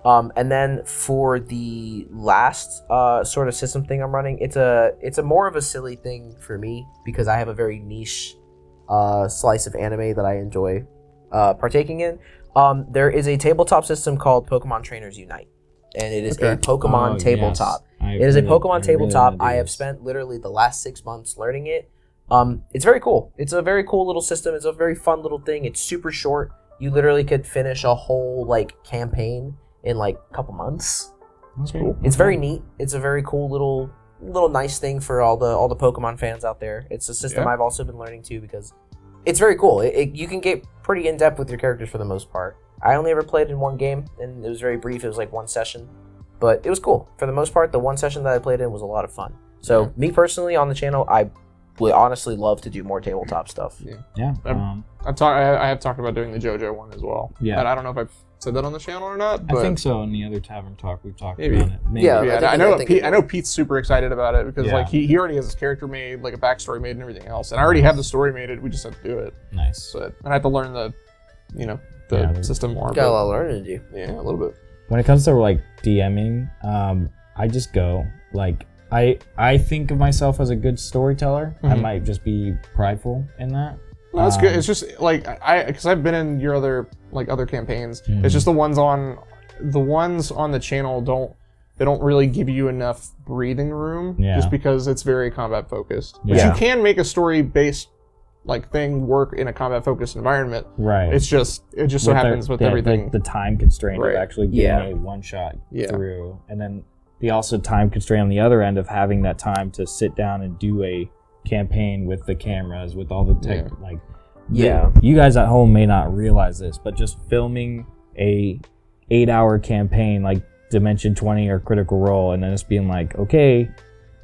And then for the last sort of system thing I'm running, it's a more of a silly thing for me because I have a very niche slice of anime that I enjoy partaking in. There is a tabletop system called Pokemon Trainers Unite, and it is a Pokemon tabletop. It is a Pokemon tabletop. I have spent literally the last 6 months learning it. It's very cool. It's a very cool little system. It's a very fun little thing. It's super short. You literally could finish a whole like campaign in like a couple months. That's cool. It's very neat. It's a very cool little nice thing for all the Pokemon fans out there. It's a system I've also been learning too because it's very cool. You can get pretty in depth with your characters for the most part. I only ever played in one game and it was very brief. It was like one session, but it was cool. For the most part, the one session that I played in was a lot of fun. So me personally on the channel, I would honestly love to do more tabletop stuff. I have talked about doing the JoJo one as well. Yeah. And I don't know if I've said that on the channel or not. But I think so. In the other Tavern Talk, we've talked about it. Maybe. Yeah, I know Pete's super excited about it because like he already has his character made, like a backstory made, and everything else. And I already have the story made. We just have to do it. Nice. But and I have to learn the system more. Got a lot of learning to do. Yeah, a little bit. When it comes to like DMing, I just go like I think of myself as a good storyteller. I might just be prideful in that. No, that's good. It's just like because I've been in your other campaigns. It's just the ones on the channel don't really give you enough breathing room just because it's very combat focused. But you can make a story based like thing work in a combat focused environment. Right. It just so happens with everything. The time constraint of actually getting a one shot through, and then the also time constraint on the other end of having that time to sit down and do a campaign with the cameras, with all the tech, you guys at home may not realize this, but just filming a 8-hour campaign like Dimension 20 or Critical Role, and then it's being like, okay,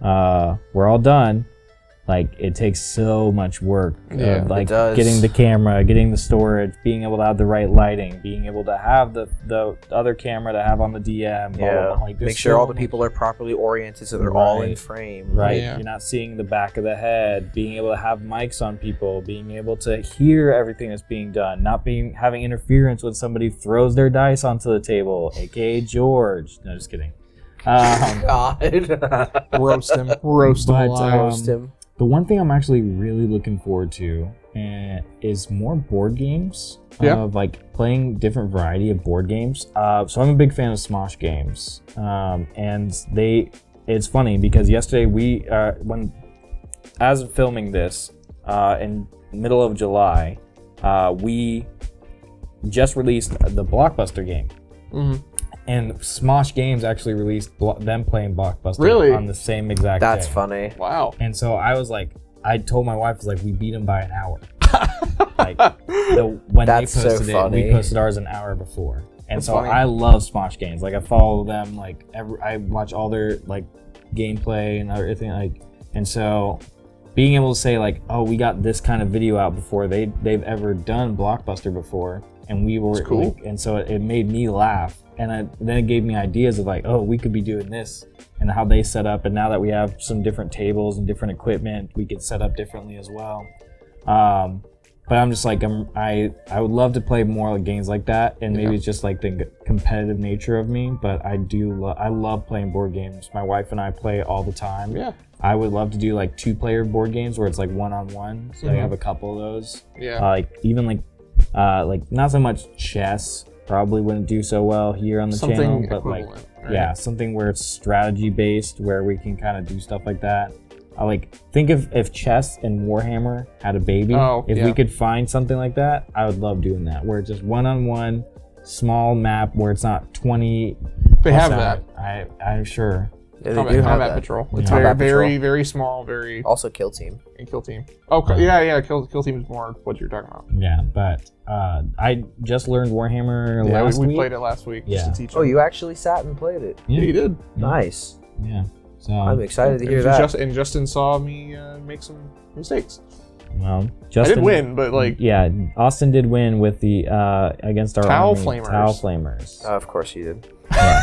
we're all done. Like it takes so much work of like getting the camera, getting the storage, being able to have the right lighting, being able to have the other camera to have on the DM. Like make sure all the people are properly oriented so they're all in frame. Right. You're not seeing the back of the head, being able to have mics on people, being able to hear everything that's being done, not having interference when somebody throws their dice onto the table, aka George. No, just kidding. God. Roast him. The one thing I'm actually really looking forward to is more board games, of like playing different variety of board games. So I'm a big fan of Smosh games, and it's funny because yesterday as of filming this, in middle of July, we just released the Blockbuster game. And Smosh Games actually released them playing Blockbuster on the same exact day. That's funny. Wow. And so I was like, I told my wife, we beat them by an hour. Like, when That's they posted so funny. we posted ours an hour before. And That's so funny. I love Smosh Games. Like, I follow them, I watch all their, gameplay and everything, and so being able to say, oh, we got this kind of video out before they've ever done Blockbuster before, and we were, cool. And so it made me laugh. And then it gave me ideas of we could be doing this and how they set up. And now that we have some different tables and different equipment, we could set up differently as well. But I'm just like I would love to play more like games like that, and maybe it's just like the competitive nature of me. But I love playing board games. My wife and I play all the time. Yeah. I would love to do like 2-player board games where it's like one-on-one. So I have a couple of those. Yeah. Like even like not so much chess. Probably wouldn't do so well here on the channel, but like something where it's strategy based, where we can kind of do stuff like that. I like think if chess and Warhammer had a baby, if we could find something like that, I would love doing that. Where it's just one-on-one, small map where it's not 20. They have that. I'm sure. Yeah, they do have Combat that. Patrol. It's Combat very, Patrol. very small, very. Also, Kill Team. And Kill Team. Oh, Kill Team is more what you're talking about. Yeah, but I just learned Warhammer last week. We played it last week just to teach. Oh, you actually sat and played it. Yeah, you did. Nice. Yeah. So I'm excited to hear that. And Justin saw me make some mistakes. Well, Justin, I did win, but like. Yeah, Austin did win with the against our Towel army, Flamers. Towel Flamers. Of course you did. Yeah.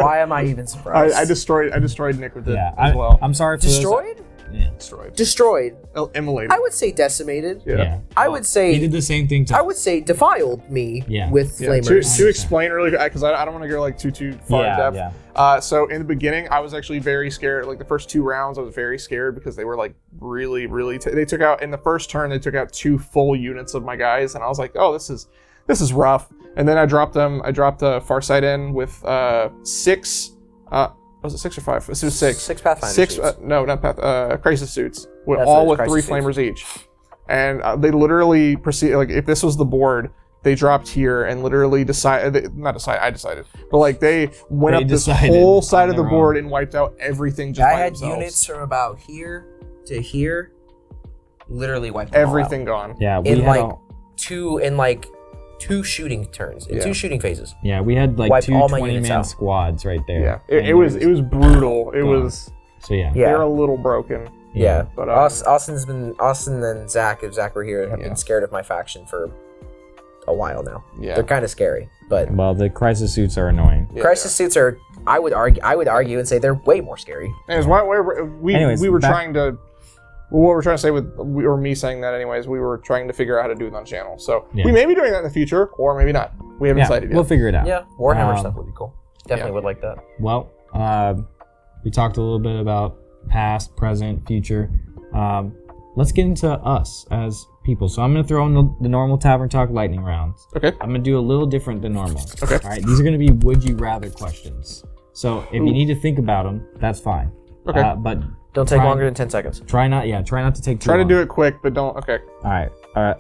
Why am I even surprised? I destroyed Nick with it as well. I'm sorry for Destroyed? Yeah. Destroyed. Immolated. I would say decimated. Yeah. I would say he did the same thing to I would say defiled me with flamers. To explain really, because I don't want to go like too far in depth. Yeah. So in the beginning, I was actually very scared. Like the first 2 rounds, I was very scared because they were like really. They took out in the first turn. They took out 2 full units of my guys, and I was like, oh, this is rough. And then I dropped Farsight in with 6. Was it 6 or 5? It was 6. 6 Pathfinder 6. suits. No, not Path. Crisis suits. With That's all it, with Crisis 3 suits. flamers each. And they literally proceed. Like if this was the board, they dropped here and literally decided. I decided, but like they went up this whole side of the board and wiped out everything. Just I by had themselves. units from about here to here, literally wiped Everything gone. Yeah, we in had like 2 shooting turns, in 2 shooting phases. Yeah, we had like Wiped 2 all my units 20-man out. squads right there. Yeah, it was brutal. It gone. was. So yeah. They're a little broken. Yeah, but Austin and Zach, if Zach were here, have been scared of my faction for a while now. Yeah, they're kind of scary, but well, the crisis suits are annoying. Crisis suits are. I would argue and say they're way more scary. Anyways, we were trying to. What we're trying to say or me saying that anyways, we were trying to figure out how to do it on channel. So we may be doing that in the future, or maybe not. We haven't decided yet. We'll figure it out. Yeah, Warhammer stuff would be cool. Definitely would like that. Well, we talked a little bit about past, present, future. Let's get into us as people. So I'm going to throw in the normal Tavern Talk lightning rounds. Okay. I'm going to do a little different than normal. Okay. All right. These are going to be would you rather questions. So if you need to think about them, that's fine. Okay. But don't take longer than 10 seconds. Try not to take too long. Try to do it quick, but don't. Okay. All right.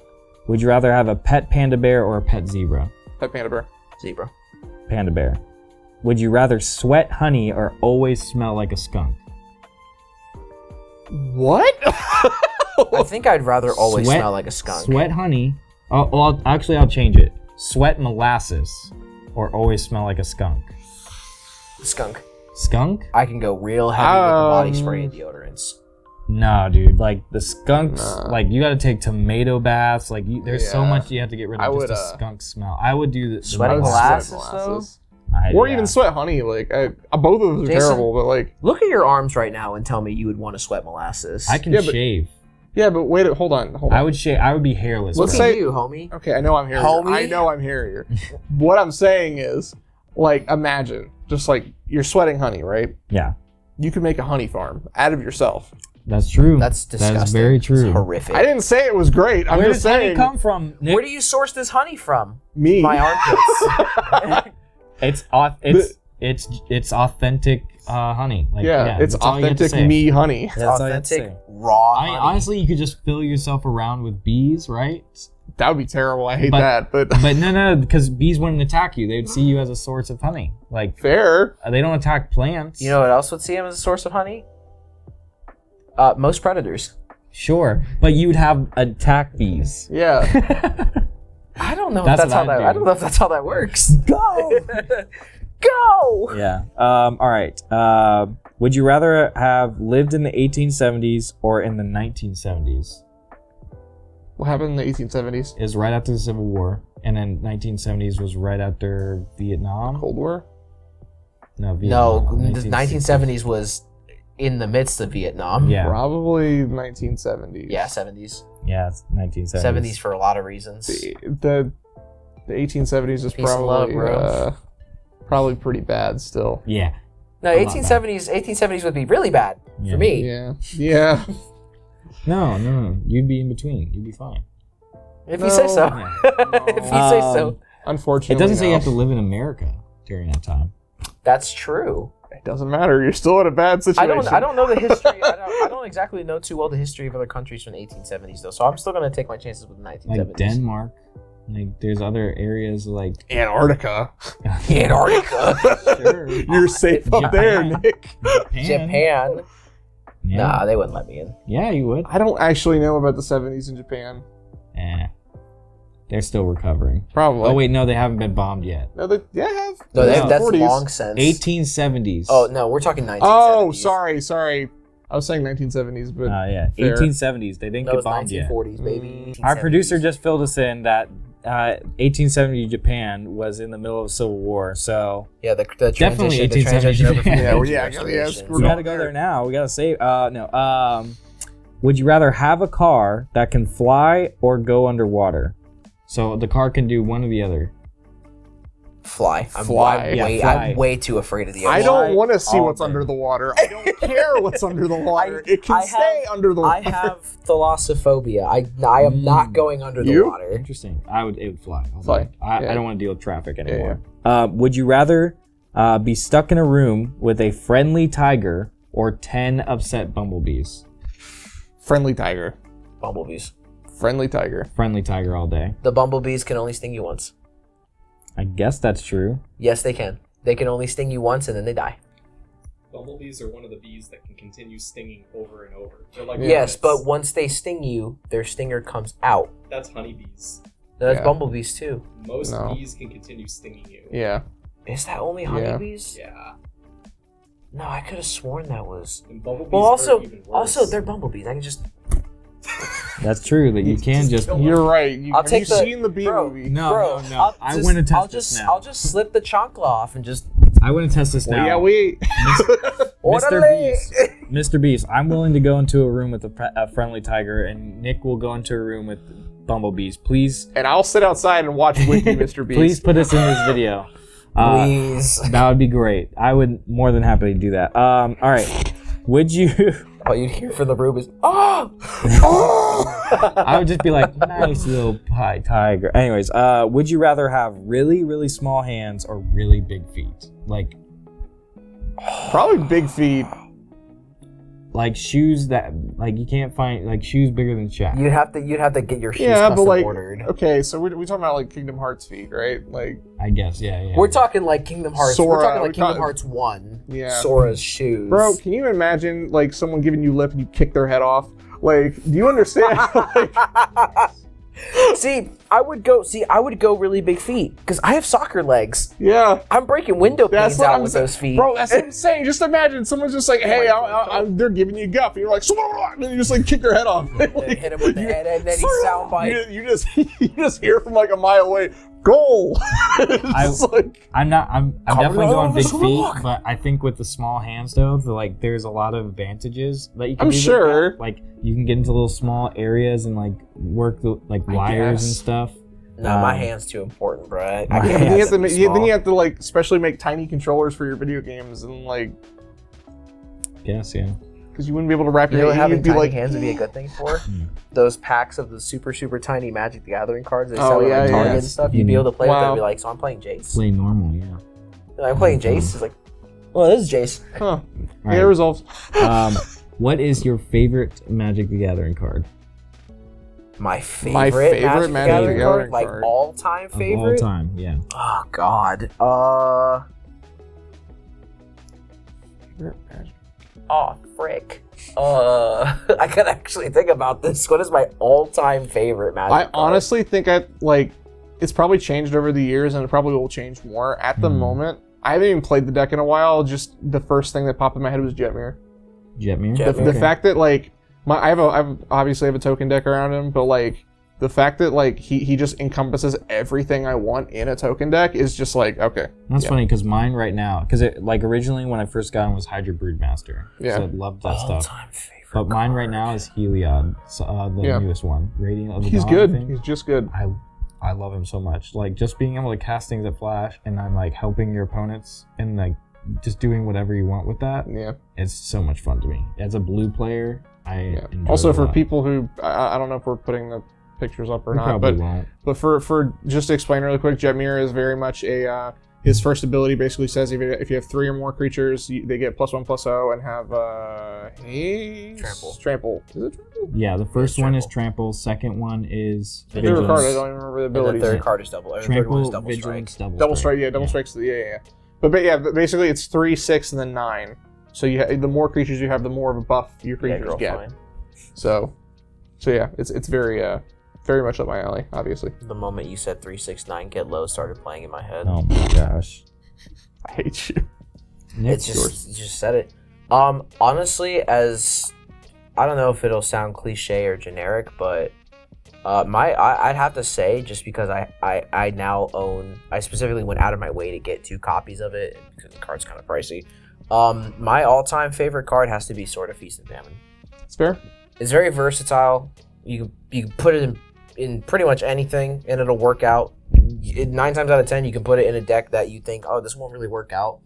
Would you rather have a pet panda bear or a pet zebra? Pet panda bear. Zebra. Panda bear. Would you rather sweat honey or always smell like a skunk? What? I think I'd rather always Sweat- smell like a skunk. Sweat honey. I'll change it. Sweat molasses or always smell like a skunk. Skunk. Skunk? I can go real heavy with the body spray and deodorants. Nah, dude. Like the skunks, like you got to take tomato baths. Like there's so much you have to get rid of just a skunk smell. I would do the Sweating molasses though. Or even sweat honey. Like both of those are terrible. But like, look at your arms right now and tell me you would want to sweat molasses. I can shave. Yeah, but wait, hold on. I would shave. I would be hairless. Let's Look at you, homie. Okay, I know I'm hairier. Homie? I know I'm hairier. What I'm saying is, like, imagine just like you're sweating honey, right? Yeah. You could make a honey farm out of yourself. That's true. That's disgusting. That's very true. It's horrific. I didn't say it was great. I'm Where just does honey saying. come from, Nick? Where do you source this honey from? Me. My armpits. It's authentic honey. Like, it's that's all you have to authentic say. me honey. It's That's all you have to authentic say. raw honey. Honestly, you could just fill yourself around with bees, right? That would be terrible. I hate that. But But no, because bees wouldn't attack you. They'd see you as a source of honey. Like fair. they don't attack plants. You know what else would see him as a source of honey? Most predators. Sure, but you'd have attack bees. Yeah. I don't know That's if that's how what I'd that. do. I don't know if that's how that works. Go. Go. Yeah. All right. Would you rather have lived in the 1870s or in the 1970s? What happened in the 1870s? It was right after the Civil War, and then 1970s was right after Vietnam. Cold War? No, Vietnam. No, the 1970s was in the midst of Vietnam. Yeah. Probably 1970s. Yeah, 70s. Yeah, it's 1970s. 70s for a lot of reasons. The 1870s is Peace and love, bro. probably pretty bad still. Yeah. No, 1870s would be really bad for me. Yeah. No. You'd be in between. You'd be fine. If you say so. If you say so. Unfortunately, it doesn't say you have to live in America during that time. That's true. It doesn't matter. You're still in a bad situation. I don't know the history. I don't exactly know too well the history of other countries from the 1870s though. So I'm still gonna take my chances with the 1970s. Like Denmark. Like there's other areas like Antarctica. Sure. You're safe up there, Nick. Japan. Yeah. Nah, they wouldn't let me in. Yeah, you would. I don't actually know about the 70s in Japan. They're still recovering. Probably. Oh wait, no, they haven't been bombed yet. No, they have. No, that's 40s. long since. 1870s. Oh no, we're talking 1970s. Oh, sorry. I was saying 1970s, but yeah, fair. 1870s. They didn't get bombed yet. 1940s, baby. Our producer just filled us in that 1870 Japan was in the middle of a civil war, so yeah, the definitely transition, the transition over from we gotta go there now. We gotta save. Would you rather have a car that can fly or go underwater? So the car can do one or the other. Fly. Fly. I'm way too afraid of the ocean. I don't want to see what's under the water. I don't care what's under the water. It can stay under the water. I have thalassophobia. I am not going under the water. Interesting. It would fly. Fly. I don't want to deal with traffic anymore. Would you rather be stuck in a room with a friendly tiger or 10 upset bumblebees? Friendly tiger. Bumblebees. Friendly tiger. Friendly tiger all day. The bumblebees can only sting you once. I guess that's true. Yes, they can. They can only sting you once and then they die. Bumblebees are one of the bees that can continue stinging over and over. They're like yes, but once they sting you, their stinger comes out. That's honeybees. That's bumblebees too. Most bees can continue stinging you. Yeah. Is that only honeybees? Yeah. No, I could have sworn that was. And bumblebees well, are even worse. they're bumblebees. I can just. That's true. That you can just. You're right. Have you seen the bee bro, movie? No. I want to test this now. I'll just slip the chancla off and just. I want to test this now. Yeah, we. Mr. Beast. Mr. Beast, I'm willing to go into a room with a friendly tiger, and Nick will go into a room with bumblebees. Please. And I'll sit outside and watch with you, Mr. Beast. Please put us in this video. Please. That would be great. I would more than happily do that. All right. Would you? All you'd hear from the room is oh. I would just be like, nice little pie tiger. Anyways, would you rather have really, really small hands or really big feet? Like, probably big feet. Like shoes that, like you can't find, like shoes bigger than Shaq. You'd have to get your shoes custom ordered. Okay, so we're talking about like Kingdom Hearts feet, right? Like, I guess, yeah. We're talking like Kingdom Hearts. Sora, we're talking like Kingdom Hearts 1. Yeah. Sora's shoes. Bro, can you imagine like someone giving you lip and you kick their head off? Like, do you understand? I would go really big feet because I have soccer legs. Yeah. I'm breaking window panes out with those feet. Bro, that's what I'm saying. Just imagine somemone's just like, hey, they're giving you guff. And you're like, and you just like kick their head off. Like, hit him with the head and then he soundbite. You just hear from like a mile away, goal. I'm definitely going big feet, but I think with the small hands though, there's a lot of advantages that you can do. I'm sure. Like you can get into little small areas and like work the wires and stuff. No, my hand's too important, bro. Then you have to like specially make tiny controllers for your video games and like. Yes, yeah. Because you wouldn't be able to wrap your hand. Having tiny like, hands would be a good thing for those packs of the super tiny Magic the Gathering cards they sell at Target and stuff. You'd be able to play with it and be like, so I'm playing Jace. Play normal, yeah. And I'm playing Jace. It's like, well, this is Jace. Huh. Right. Yeah, resolves. What is your favorite Magic the Gathering card? My favorite Magic the Gathering card? Like all-time favorite? Of all time, yeah. Oh, God. Oh, frick. I gotta actually think about this. What is my all-time favorite Magic card? Honestly think it's probably changed over the years and it probably will change more. At the moment, I haven't even played the deck in a while. Just the first thing that popped in my head was Jetmir. Jetmir? The fact that like I obviously have a token deck around him, but like the fact that like he just encompasses everything I want in a token deck is just like okay. That's funny because mine right now, because it like originally when I first got him was Hydra Broodmaster. Yeah. So I loved that stuff. All-time favorite But mine card. right now is Heliod, the newest one, Radiant of the He's Dawn, good. I think. He's just good. I love him so much. Like just being able to cast things that flash and then like helping your opponents and like just doing whatever you want with that. Yeah. It's so much fun to me. As a blue player, I enjoy Also it a for lot. people who I don't know if we're putting the pictures up or We not, probably but won't. but for just to explain really quick, Jetmir is very much a his first ability basically says if you have 3 or more creatures, they get +1/+0 and have haste. Trample. Is it trample? Yeah, the first It's one is trample. Trample. Second one is Favorite card. I Vigilance. don't even remember the And the abilities. third card is double. Or the third one is Trample, double Vigilance, strike. Double strike. Yeah, double strikes. Yeah. But yeah, basically it's 3, 6, and then 9. So the more creatures you have, the more of a buff your creatures girl, get. fine. So yeah, it's very much up my alley, obviously. The moment you said 3, 6, 9 get low started playing in my head. Oh my gosh. I hate you. It's just you just said it. Honestly, as I don't know if it'll sound cliche or generic, but I'd have to say just because I now own. I specifically went out of my way to get 2 copies of it because the card's kind of pricey. My all-time favorite card has to be Sword of Feast and Famine. It's fair. It's very versatile. You can put it in pretty much anything and it'll work out. 9 times out of 10 you can put it in a deck that you think, oh, this won't really work out.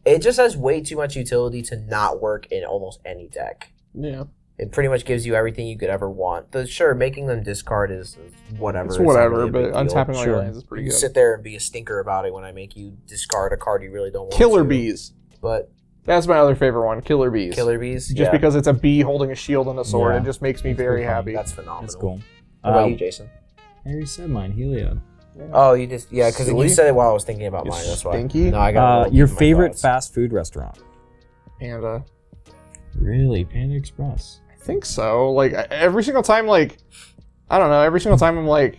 It just has way too much utility to not work in almost any deck. Yeah. It pretty much gives you everything you could ever want. Sure, making them discard is whatever. It's not whatever, really a big but deal. untapping all your Sure. lands is pretty You good. sit there and be a stinker about it when I make you discard a card you really don't want Killer to. bees. But That's my other favorite one. Killer bees. Killer Bees, Just yeah, because it's a bee holding a shield and a sword, Yeah. it just makes me It's very pretty fun. happy. that's phenomenal. That's cool. What about you, Jason? I already said mine, Heliod. Oh, you just because Silly. you said it while I was thinking about You mine. That's why. stinky. No, I got Your favorite fast food restaurant? And Really? Panda Express. I think so. Like every single time, like I don't know. Every single time I'm like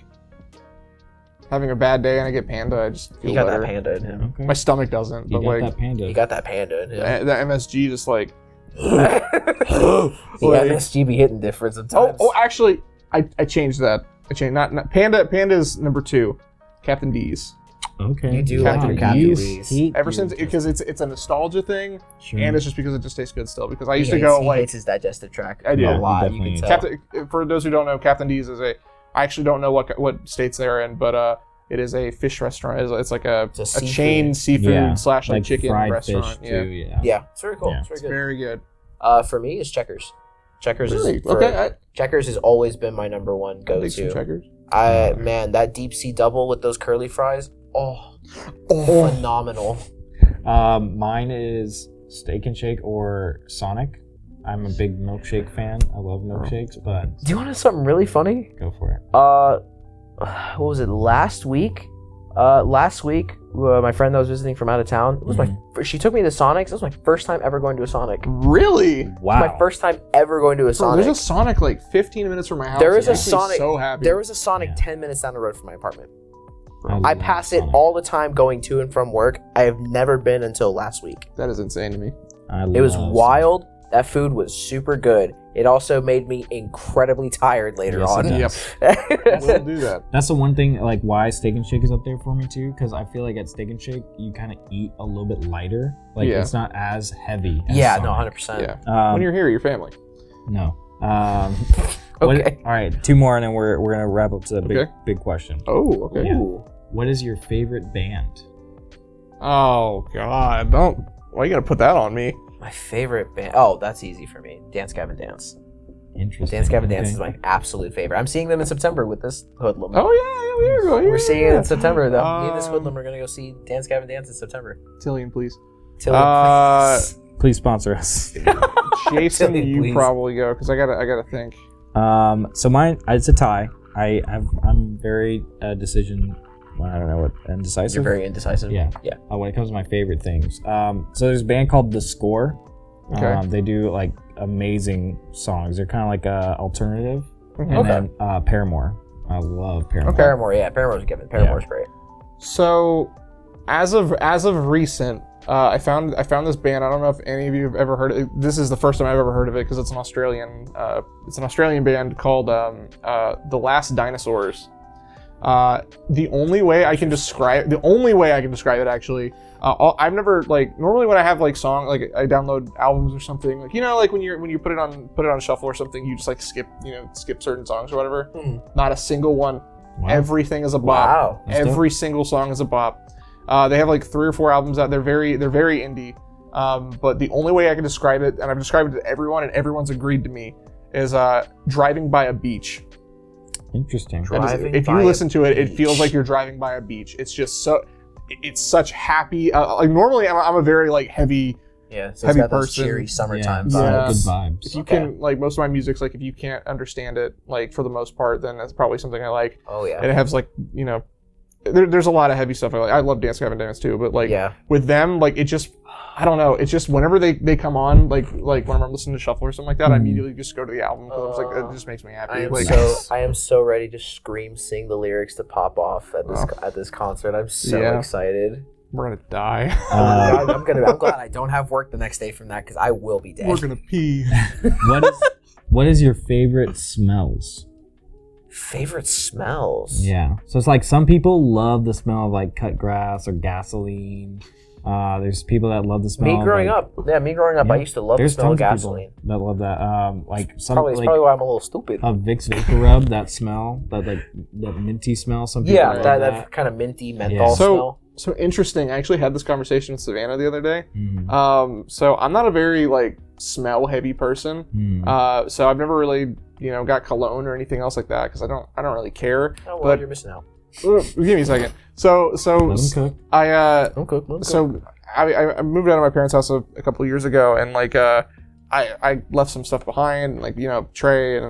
having a bad day and I get Panda, I just feel He got better. that panda in him. Okay. My stomach doesn't, You but got like that Panda. He got that panda in him. the MSG just like. The MSG be hitting different sometimes. Oh, actually, I changed that. I changed not Panda. Panda's number 2, Captain D's. Okay. You do like your Captain You D's. hate Ever your since because it's a nostalgia thing, Sure. and it's just because it just tastes good still. Because I He used to hates- go he like hates his digestive tract. I do. a lot. Definitely You can hates tell. Captain. For those who don't know, Captain D's is a. I actually don't know what states they're in, but it is a fish restaurant. It's like a It's a chain seafood Yeah, / like chicken fried restaurant. fish Yeah, too. Yeah. Yeah, it's very cool. Yeah. It's very it's good. very good. For me, it's Checkers. Checkers Really? is Okay. Checkers has always been my number one I'll make some go-to. checkers. Man, that deep sea double with those curly fries. Oh, phenomenal. Mine is Steak and Shake or Sonic. I'm a big milkshake fan. I love milkshakes, but Do you want to know something really funny? go for it. What was it? Last week, my friend that was visiting from out of town. It was she took me to Sonic's. It was my first time ever going to a Sonic. Really? Wow. My first time ever going to a Bro, Sonic. there's a Sonic like 15 minutes from my house. There is It a makes me Sonic- So happy. There was a Sonic Yeah. 10 minutes down the road from my apartment. I love pass it Sonic. all the time going to and from work. I have never been until last week. That is insane to me. It was love wild. That food was super good. It also made me incredibly tired later Yes, on. it Yep. We'll do that. That's the one thing, like, why Steak and Shake is up there for me too, because I feel like at Steak and Shake you kind of eat a little bit lighter. Like, Yeah. it's not as heavy. As Yeah, Sonic. no, 100%. Yeah. When you're here, your family. No. Okay. All right, 2 more, and then we're gonna wrap up to the Okay. big question. Oh, okay. Yeah. Ooh. What is your favorite band? Oh God, don't. Why you gotta put that on me? My favorite band. Oh, that's easy for me. Dance Gavin Dance. Interesting. Dance Gavin Dance Okay. is my absolute favorite. I'm seeing them in September with this hoodlum. Oh yeah, we are going. We're seeing it in September though. Me and this Um, hoodlum are gonna go see Dance Gavin Dance in September. Tillian, please. Tilly, please. Please sponsor us. Jason, Tillian, you please. probably go because I gotta think. So mine, it's a tie. I'm very indecisive. I don't know what indecisive. You're very indecisive. Yeah. Yeah. When it comes to my favorite things, so there's a band called The Score. Okay. They do like amazing songs. They're kind of like alternative. Mhm. And Okay. then Paramore. I love Paramore. Paramore, yeah. Paramore's given. Paramore's great. So, as of recent, I found this band. I don't know if any of you have ever heard of it. This is the first time I've ever heard of it because it's an Australian band called The Last Dinosaurs. The only way I can describe it actually. I've never normally when I have song I download albums or something when you put it on shuffle or something, you just skip certain songs or whatever. Not a single one. Wow. Everything is a bop. Wow. Every single song is a bop. They have 3 or 4 albums out. They're very indie. But the only way I can describe it, and I've described it to everyone, and everyone's agreed to me, is driving by a beach. Interesting. If you listen to it, it feels like you're driving by a beach. It's just it's such happy. Normally I'm a very heavy. Yeah, so heavy it's got those person. cheery summertime Yeah. vibes. Good vibes. If you can most of my music's if you can't understand it for the most part, then that's probably something I like. Oh yeah. And it has there's a lot of heavy stuff I like. I love Dance Gavin Dance too, but with them it just I don't know. It's just whenever they come on whenever I'm listening to shuffle or something like that, I immediately just go to the album because it just makes me happy. I am so ready to scream, sing the lyrics to pop off at this concert. I'm so excited. We're gonna die. I'm glad I don't have work the next day from that because I will be dead. We're gonna pee. What is your favorite smells? Favorite smells? Yeah. So it's some people love the smell of cut grass or gasoline. There's people that love the smell. Me growing up, I used to love the smell of gasoline. That love that. It's probably why I'm a little stupid. Vicks Vapor Rub, that smell, that minty smell. Some people love that kind of minty menthol smell. So interesting. I actually had this conversation with Savannah the other day. Mm-hmm. So I'm not a very smell heavy person. Mm. So I've never really got cologne or anything else like that because I don't really care. Oh well, but you're missing out. Give me a second. So Let 'em cook. I moved out of my parents' house a couple of years ago, and I left some stuff behind, Trey and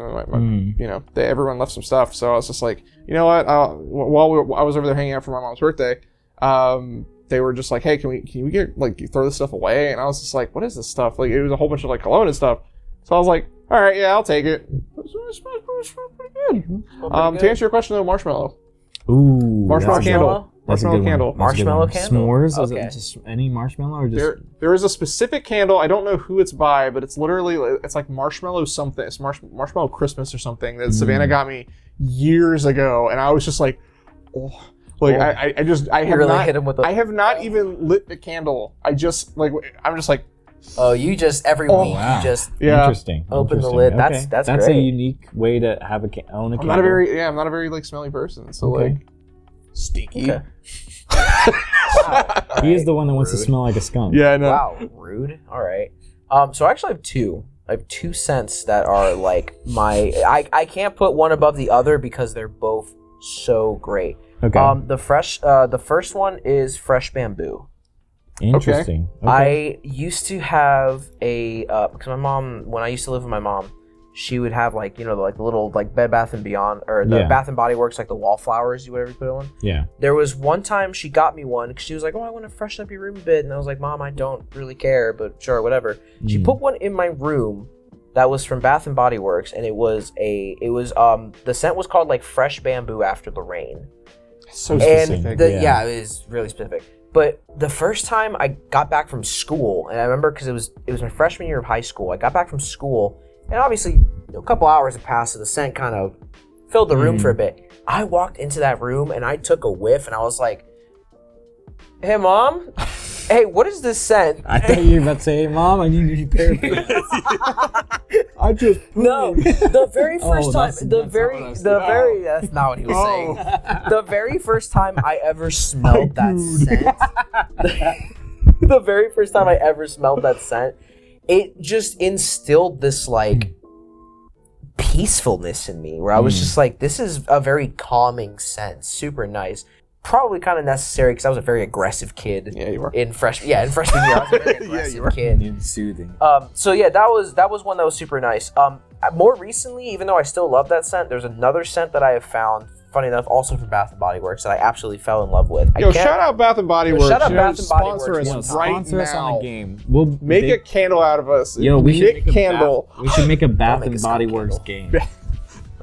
everyone left some stuff. So I was just you know what? While I was over there hanging out for my mom's birthday, they were just hey, can we get throw this stuff away? And I was just what is this stuff? It was a whole bunch of cologne and stuff. So I was all right, yeah, I'll take it. It smells pretty good. To answer your question though, marshmallow. Ooh, Marshmallow candle. Marshmallow candle. Marshmallow candle. S'mores? Okay. Is it just any marshmallow or just? There is a specific candle. I don't know who it's by, but it's literally it's marshmallow something. It's marshmallow Christmas or something that Savannah got me years ago, and I was just oh. I have not even lit the candle. I just I'm just Oh, you just every week wow. you just Interesting. open the lid. Okay. That's a great. unique way to have own a candle. I'm not a very smelly person. So Okay. stinky. Okay. He is the one that wants to smell like a skunk. Yeah, I know. Wow, rude. All right. So I actually have two. I have 2 scents that are my. I can't put one above the other because they're both so great. Okay. The first one is fresh bamboo. Interesting. Okay. I used to have because my mom, when I used to live with my mom, she would have the little Bed Bath and Beyond or the Bath and Body Works the wallflowers, whatever you put on. Yeah. There was one time she got me one because she was I want to freshen up your room a bit, and I was Mom, I don't really care, but sure, whatever. She put one in my room that was from Bath and Body Works, and it was the scent was called Fresh Bamboo After the Rain. So specific. And it is really specific. But the first time I got back from school, and I remember because it was my freshman year of high school, I got back from school, and obviously a couple hours had passed, so the scent kind of filled the room for a bit. I walked into that room, and I took a whiff, and I was hey, Mom, hey, what is this scent? I thought you were about to say, hey, Mom, I need new therapy. I just No, the very first time, that's that's not what he was saying. The very first time I ever smelled that scent, the very first time I ever smelled that scent, it just instilled this peacefulness in me where I was just this is a very calming scent, super nice. Probably kind of necessary because I was a very aggressive kid. Yeah, you were. In freshman year, I was a very aggressive kid. And soothing. So yeah, that was one that was super nice. More recently, even though I still love that scent, there's another scent that I have found, funny enough, also from Bath and Body Works that I absolutely fell in love with. Shout out Bath and Body Works. Shout out Bath and Body sponsor Works. us right Sponsor us now. on a game. We'll Make a candle out of us. Yo, we should make a candle. We should make a Bath make and a Body skunk Works candle. game.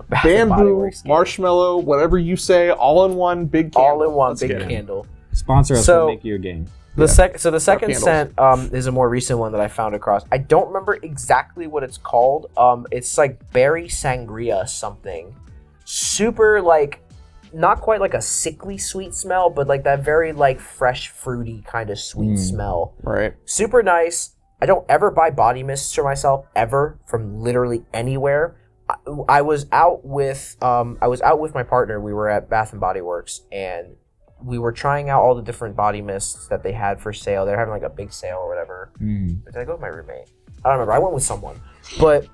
Bath and Body Bamboo, Works. marshmallow, whatever you say, all in one big candle. All in one Let's big get it. candle. Sponsor us. So- We'll make you a game. The second candles. scent is a more recent one that I found across. I don't remember exactly what it's called. It's like berry sangria something. Super like, not quite like a sickly sweet smell, but like that very like fresh fruity kind of sweet smell. Right. Super nice. I don't ever buy body mists for myself ever from literally anywhere. I was out with my partner. We were at Bath and Body Works and we were trying out all the different body mists that they had for sale. They're having like a big sale or whatever. Did I go with my roommate? I don't remember. I went with someone. But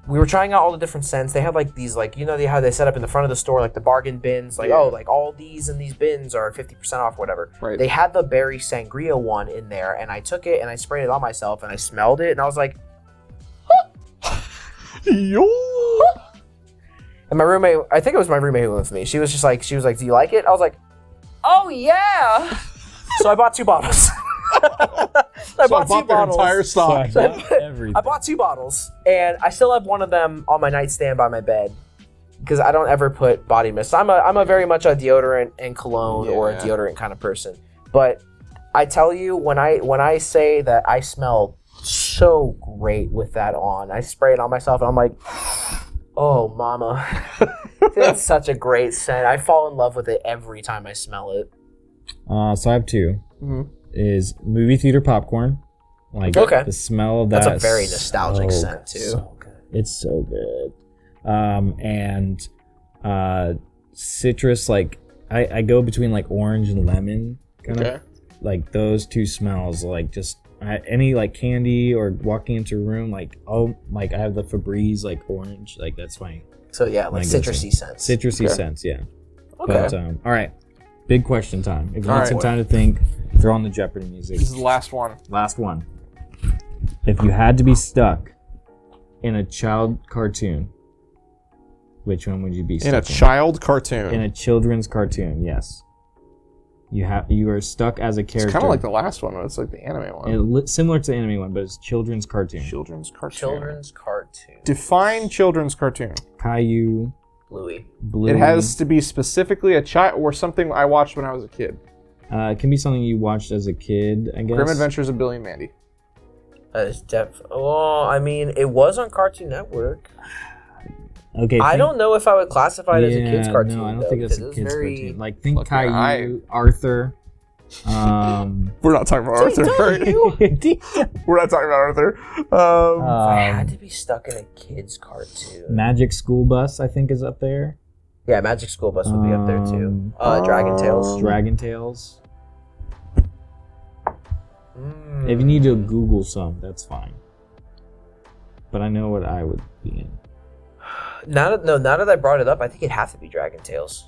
we were trying out all the different scents. They had like these, like, you know, how they set up in the front of the store, like the bargain bins, like, oh, like all these in these bins are 50% off, whatever. Right. They had the berry sangria one in there, and I took it and I sprayed it on myself and I smelled it and I was like, Yo. and my roommate, I think it was my roommate who went with me. She was like, do you like it? I was like, oh yeah. So I bought 2 bottles. I bought 2 bottles. Entire stock. I bought 2 bottles, and I still have one of them on my nightstand by my bed because I don't ever put body mist. I'm a very much a deodorant and cologne or a deodorant kind of person. But I tell you, when I say that I smell so great with that on, I spray it on myself, and I'm like, oh, mama, it's such a great scent. I fall in love with it every time I smell it. So I have 2. Is movie theater popcorn. Like the smell of that. That's a very nostalgic scent too. So good. It's so good. And citrus, like I go between like orange and lemon kind of. Like those 2 smells, like just any like candy or walking into a room, like like I have the Febreze like orange, like that's my. So yeah, like citrusy scents. Citrusy scents, yeah. Okay. But all right. Big question time. If you need some time to think, throw on the Jeopardy music. This is the last one. Last one. If you had to be stuck in a child cartoon, which one would you be stuck in? In a child cartoon. In a children's cartoon, yes. You are stuck as a character. It's kind of like the last one, but it's like the anime one. Similar to the anime one, but it's children's cartoon. Children's cartoon. Children's cartoon. Define children's cartoon. Caillou. Bluey. Bluey. It has to be specifically a child or something I watched when I was a kid. It can be something you watched as a kid, I guess. Grim Adventures of Billy and Mandy. I mean, it was on Cartoon Network. Okay. I don't know if I would classify it as a kid's cartoon. No, I don't think it's a kid's cartoon. Like, think Look, Caillou, Arthur. We're not talking about Arthur. We're not talking about Arthur. If I had to be stuck in a kid's cartoon. Magic School Bus, I think, is up there. Yeah, Magic School Bus would be up there too. Dragon Tales. Dragon Tales. If you need to Google some, that's fine. But I know what I would be in. Now that I brought it up, I think it'd have to be Dragon Tales.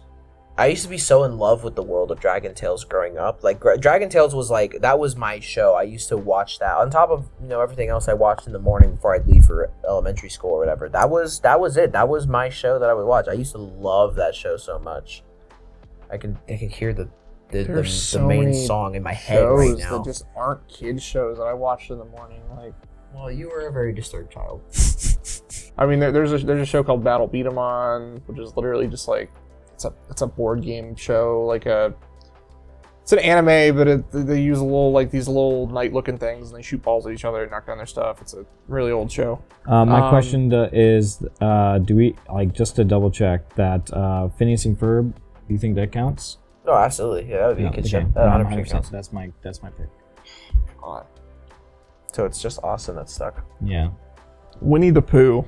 I used to be so in love with the world of Dragon Tales growing up. Like, Dragon Tales was like, that was my show. I used to watch that on top of, everything else I watched in the morning before I'd leave for elementary school or whatever. That was it. That was my show that I would watch. I used to love that show so much. I can hear the main song in my head right now. That just aren't kid shows that I watched in the morning. Like, well, you were a very disturbed child. I mean, there's a show called Battle Beat 'em On, which is literally just like it's a board game show. Like it's an anime, but they use these little knight looking things, and they shoot balls at each other and knock down their stuff. It's a really old show. My question is, do we just to double check that Phineas and Ferb? Do you think that counts? No, absolutely. Yeah, that would be a good show. 100%. That's my pick. God. So it's just Austin that's stuck. Yeah. Winnie the Pooh.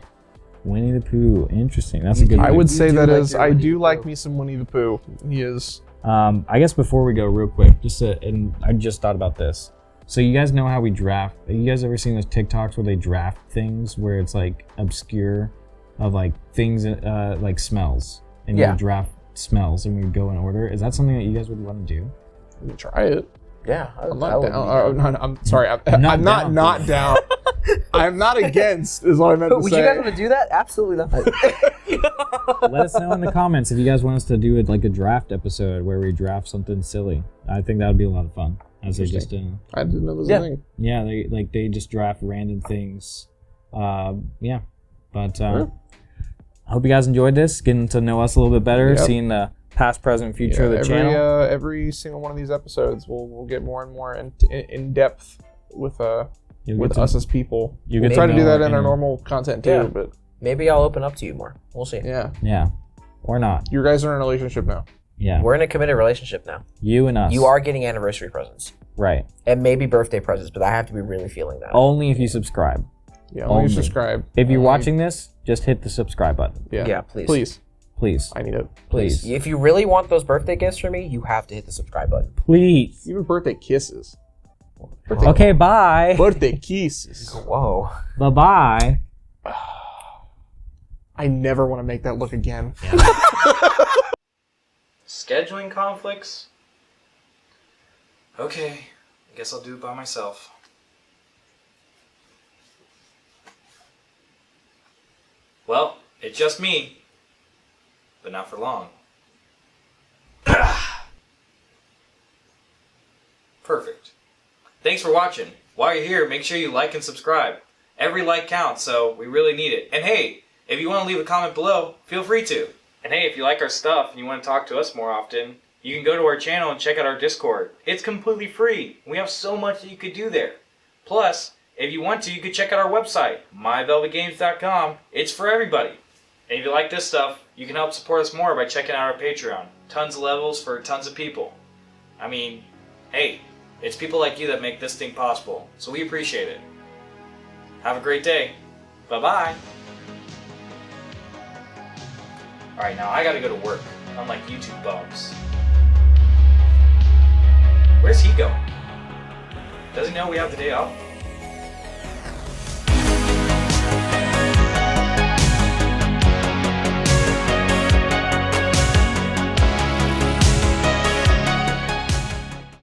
Winnie the Pooh. Interesting. That's a good. I would say that like is. I do like me some Winnie the Pooh. He is. I guess before we go, real quick, and I just thought about this. So you guys know how we draft? Have you guys ever seen those TikToks where they draft things where it's like obscure, of like things like smells, and you draft smells, and we go in order? Is that something that you guys would want to do? We can try it. Yeah, I'm not down. I'm sorry. I'm not down. I'm not against. Is what I meant to say. Would you guys want to do that? Absolutely not. Let us know in the comments if you guys want us to do it like a draft episode where we draft something silly. I think that would be a lot of fun. As they just I didn't know it was a thing. Yeah, they just draft random things. But I hope you guys enjoyed this, getting to know us a little bit better, seeing the past, present, future of the channel. Every single one of these episodes, we'll get more and more in depth with us as people. We'll try to do that in our normal content too, but maybe I'll open up to you more. We'll see. Yeah, or not. You guys are in a relationship now. Yeah, we're in a committed relationship now. You and us. You are getting anniversary presents, right? And maybe birthday presents, but I have to be really feeling that. Only if you subscribe. Yeah, only subscribe. If you're watching this, just hit the subscribe button. Yeah, please. I need it. Please. If you really want those birthday gifts from me, you have to hit the subscribe button. Please. Even birthday kisses. Okay, bye. Birthday kisses. Whoa. Bye-bye. I never want to make that look again. Scheduling conflicts? Okay, I guess I'll do it by myself. Well, it's just me, but not for long. Perfect. Thanks for watching. While you're here, make sure you like and subscribe. Every like counts, so we really need it. And hey, if you want to leave a comment below, feel free to. And hey, if you like our stuff and you want to talk to us more often, you can go to our channel and check out our Discord. It's completely free. We have so much that you could do there. Plus, if you want to, you could check out our website, myvelvetgames.com. It's for everybody. And if you like this stuff, you can help support us more by checking out our Patreon. Tons of levels for tons of people. I mean, hey, it's people like you that make this thing possible, so we appreciate it. Have a great day. Bye-bye. Alright, now I gotta go to work, unlike you two bums. Where's he going? Does he know we have the day off?